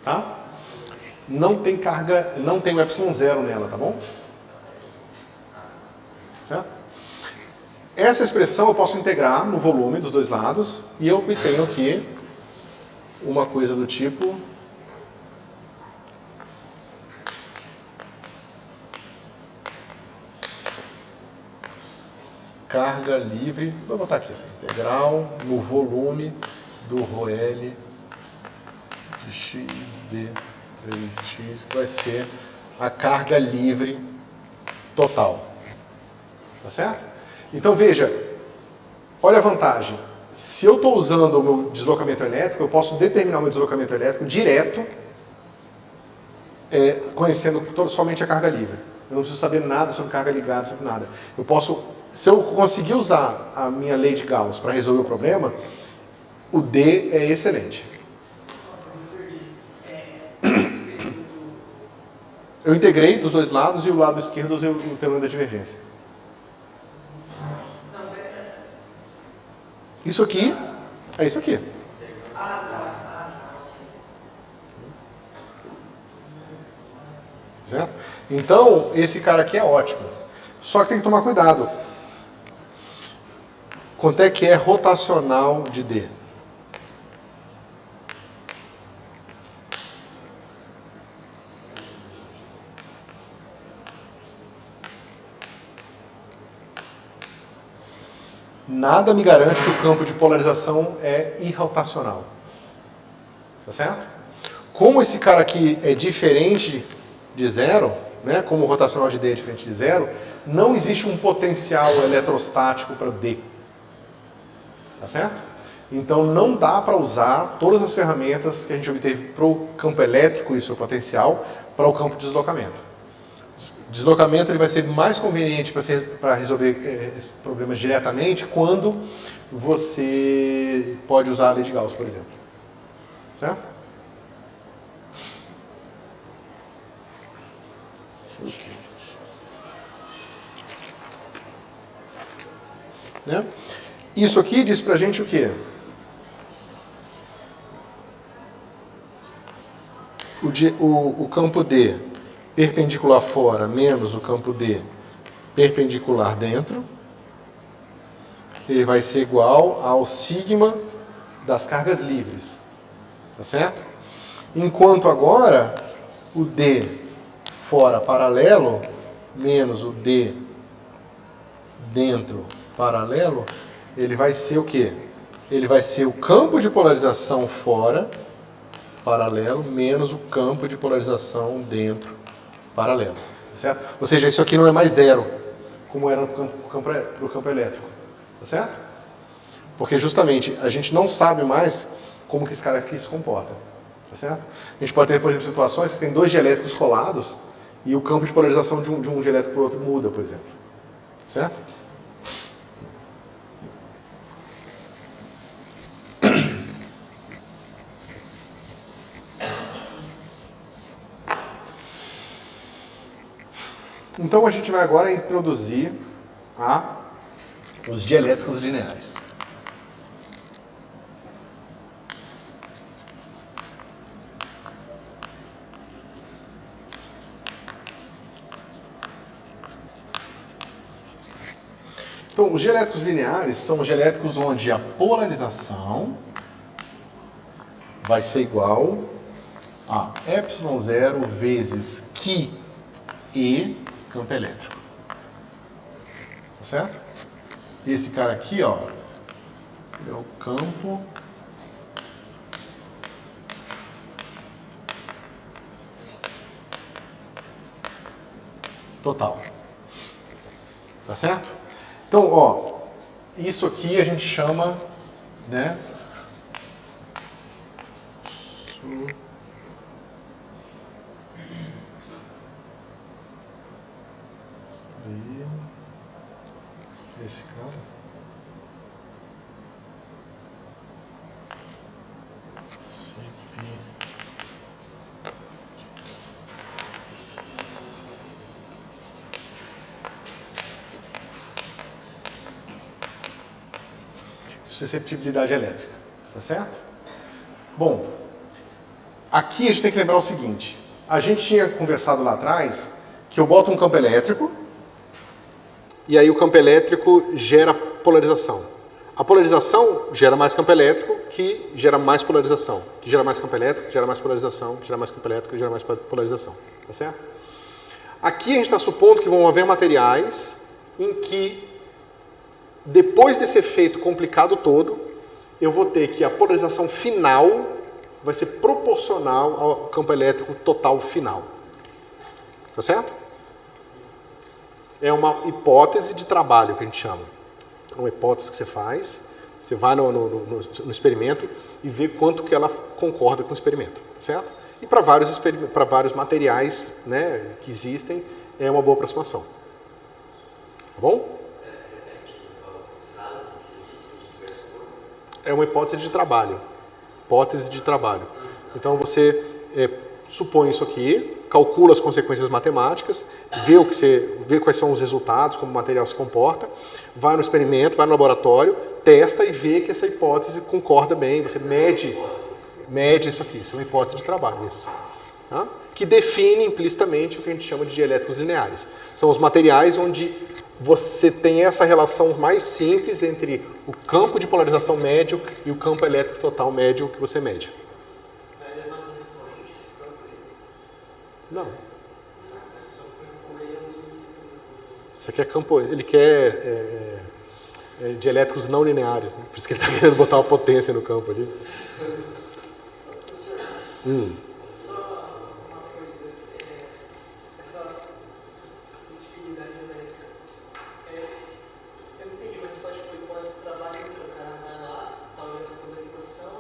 Tá? não tem carga, não tem o epsilon zero nela, tá bom? Certo? Essa expressão eu posso integrar no volume dos dois lados e eu obtenho aqui uma coisa do tipo carga livre, vou botar aqui assim, integral no volume do ρL de x d3x, que vai ser a carga livre total. Tá certo? Então veja, olha a vantagem. Se eu estou usando o meu deslocamento elétrico, eu posso determinar o meu deslocamento elétrico direto, conhecendo somente a carga livre. Eu não preciso saber nada sobre carga ligada, sobre nada. Eu posso, se eu conseguir usar a minha lei de Gauss para resolver o problema, o D é excelente. Eu integrei dos dois lados e o lado esquerdo usei o teorema da divergência. Isso aqui é isso aqui. Certo? Então, esse cara aqui é ótimo. Só que tem que tomar cuidado. Quanto é que é rotacional de D? Nada me garante que o campo de polarização é irrotacional. Tá certo? Como esse cara aqui é diferente de zero, né, como o rotacional de D é diferente de zero, não existe um potencial eletrostático para D. Tá certo? Então não dá para usar todas as ferramentas que a gente obteve para o campo elétrico e seu potencial para o campo de deslocamento. O deslocamento ele vai ser mais conveniente para resolver esses problemas diretamente quando você pode usar a lei de Gauss, por exemplo. Certo? Okay. Né? Isso aqui diz pra gente o quê? O campo D perpendicular fora menos o campo D perpendicular dentro, ele vai ser igual ao sigma das cargas livres. Tá certo? Enquanto agora o D fora paralelo menos o D dentro paralelo, ele vai ser o quê? Ele vai ser o campo de polarização fora paralelo menos o campo de polarização dentro paralelo. Certo? Ou seja, isso aqui não é mais zero, como era no campo elétrico. Tá certo? Porque justamente a gente não sabe mais como que esse cara aqui se comporta. Tá certo? A gente pode ter, por exemplo, situações que tem dois dielétricos colados e o campo de polarização de um dielétrico para o outro muda, por exemplo. Certo? Então a gente vai agora introduzir os dielétricos lineares. Então, os dielétricos lineares são os dielétricos onde a polarização vai ser igual a epsilon zero vezes Qi e campo elétrico. Tá certo? Esse cara aqui, ó, é o campo total. Tá certo? Então, ó, isso aqui a gente chama, né, esse cara. CP. Susceptibilidade elétrica. Tá certo? Bom, aqui a gente tem que lembrar o seguinte. A gente tinha conversado lá atrás que eu boto um campo elétrico e aí o campo elétrico gera polarização. A polarização gera mais campo elétrico, que gera mais polarização, que gera mais campo elétrico, que gera mais polarização, que gera mais campo elétrico, que gera mais polarização. Tá certo? Aqui a gente está supondo que vão haver materiais em que, depois desse efeito complicado todo, eu vou ter que a polarização final vai ser proporcional ao campo elétrico total final. Tá certo? É uma hipótese de trabalho que a gente chama. É uma hipótese que você faz, você vai no experimento e vê quanto que ela concorda com o experimento. Tá certo? E para vários materiais, né, que existem, é uma boa aproximação. Tá bom? É uma hipótese de trabalho. Hipótese de trabalho. Então você supõe isso aqui, calcula as consequências matemáticas, vê quais são os resultados, como o material se comporta, vai no experimento, vai no laboratório, testa e vê que essa hipótese concorda bem. Você mede isso aqui. Isso é uma hipótese de trabalho. Isso. Tá? Que define implicitamente o que a gente chama de dielétricos lineares. São os materiais onde você tem essa relação mais simples entre o campo de polarização médio e o campo elétrico total médio que você mede. Não. Você quer campo, ele quer dielétricos não lineares, né? Por isso que ele está querendo botar uma potência no campo ali. Só uma coisa, essa suscetibilidade elétrica, eu não entendi, mas pode trabalhar, o cara vai lá, tá olhando a polarização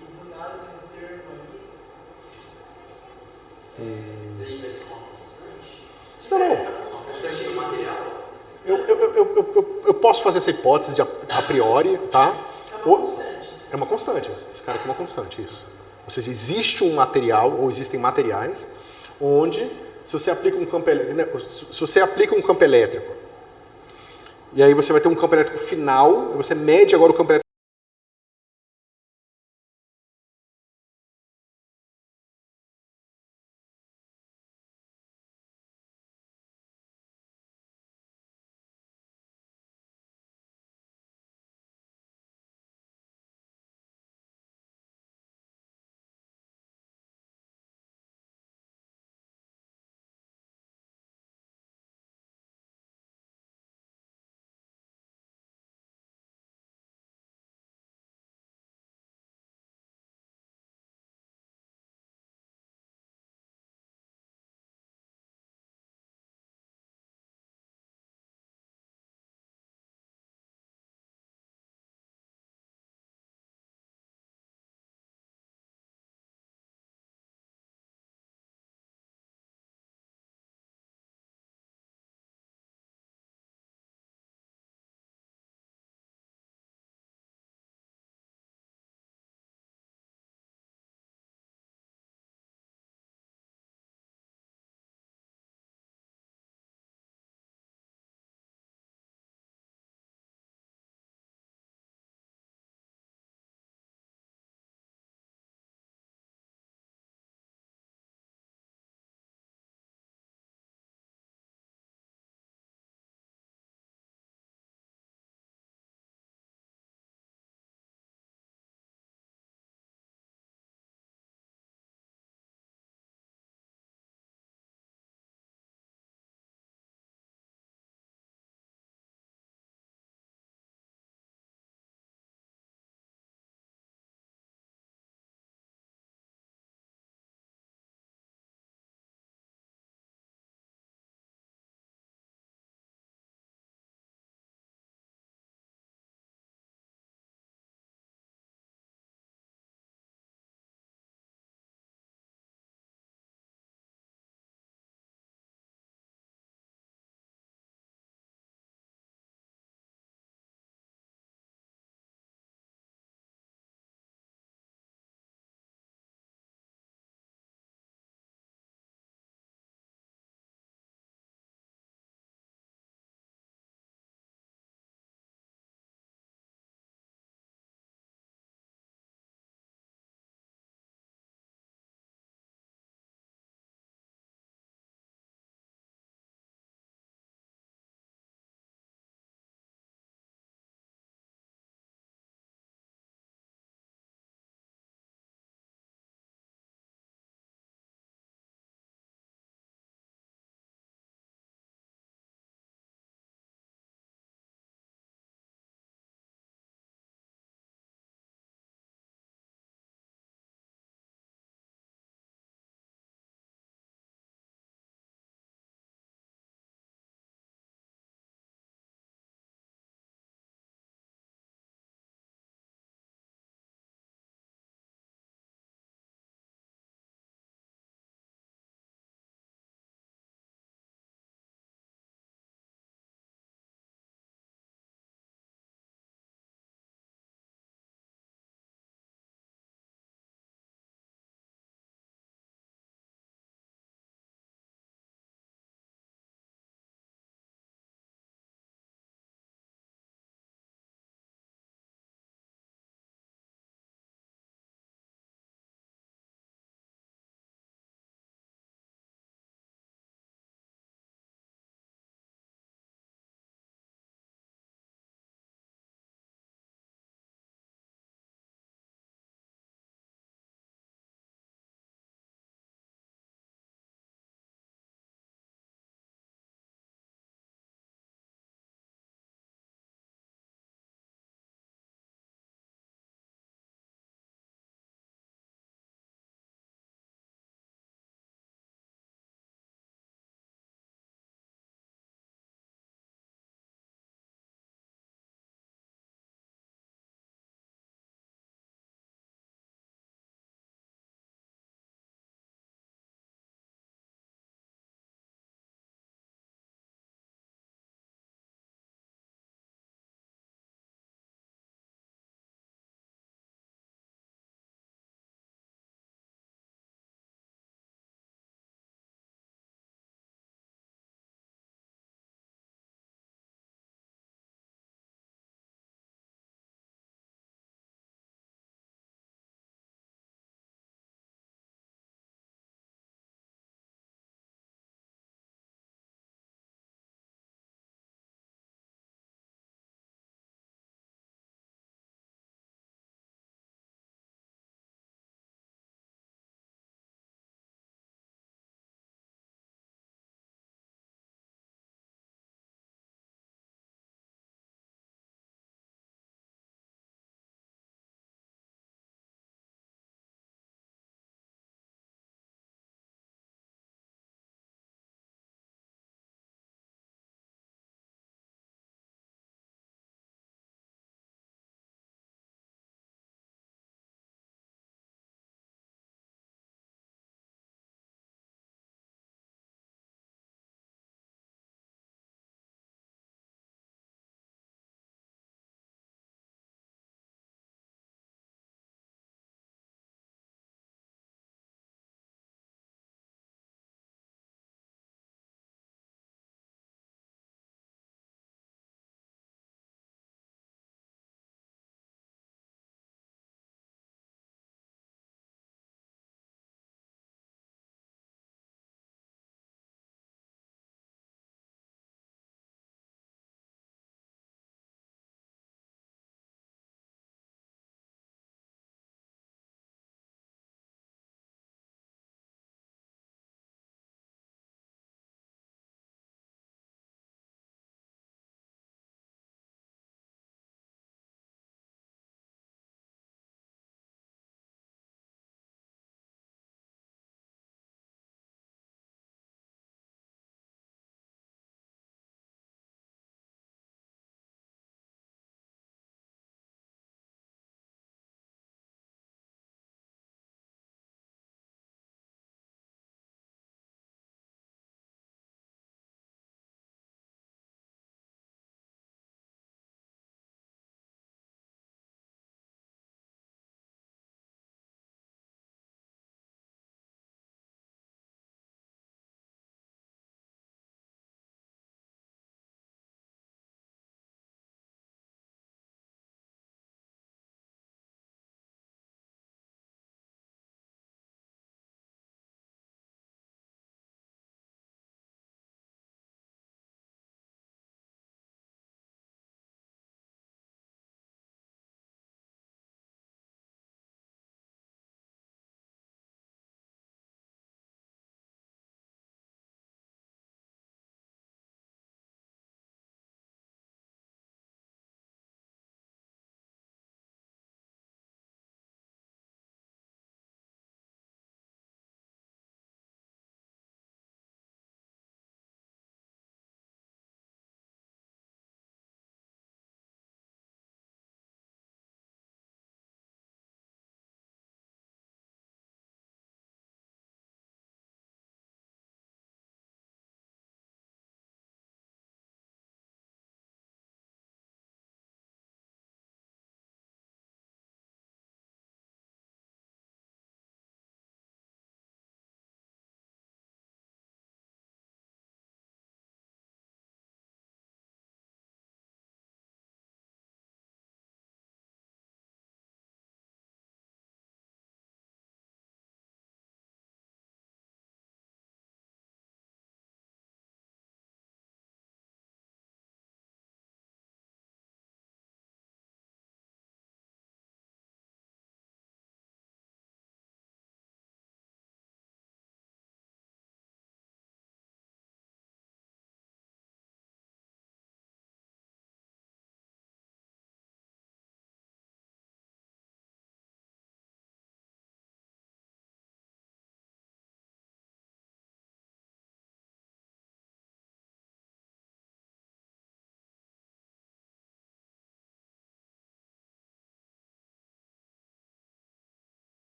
e do nada tem um termo ali. Isso aí vai ser uma constante? Não. Uma constante do material? Eu posso fazer essa hipótese a priori, tá? É uma constante. É uma constante. Esse cara aqui é uma constante, isso. Ou seja, existe um material, ou existem materiais, onde, se você aplica um campo elétrico, e aí você vai ter um campo elétrico final, você mede agora o campo elétrico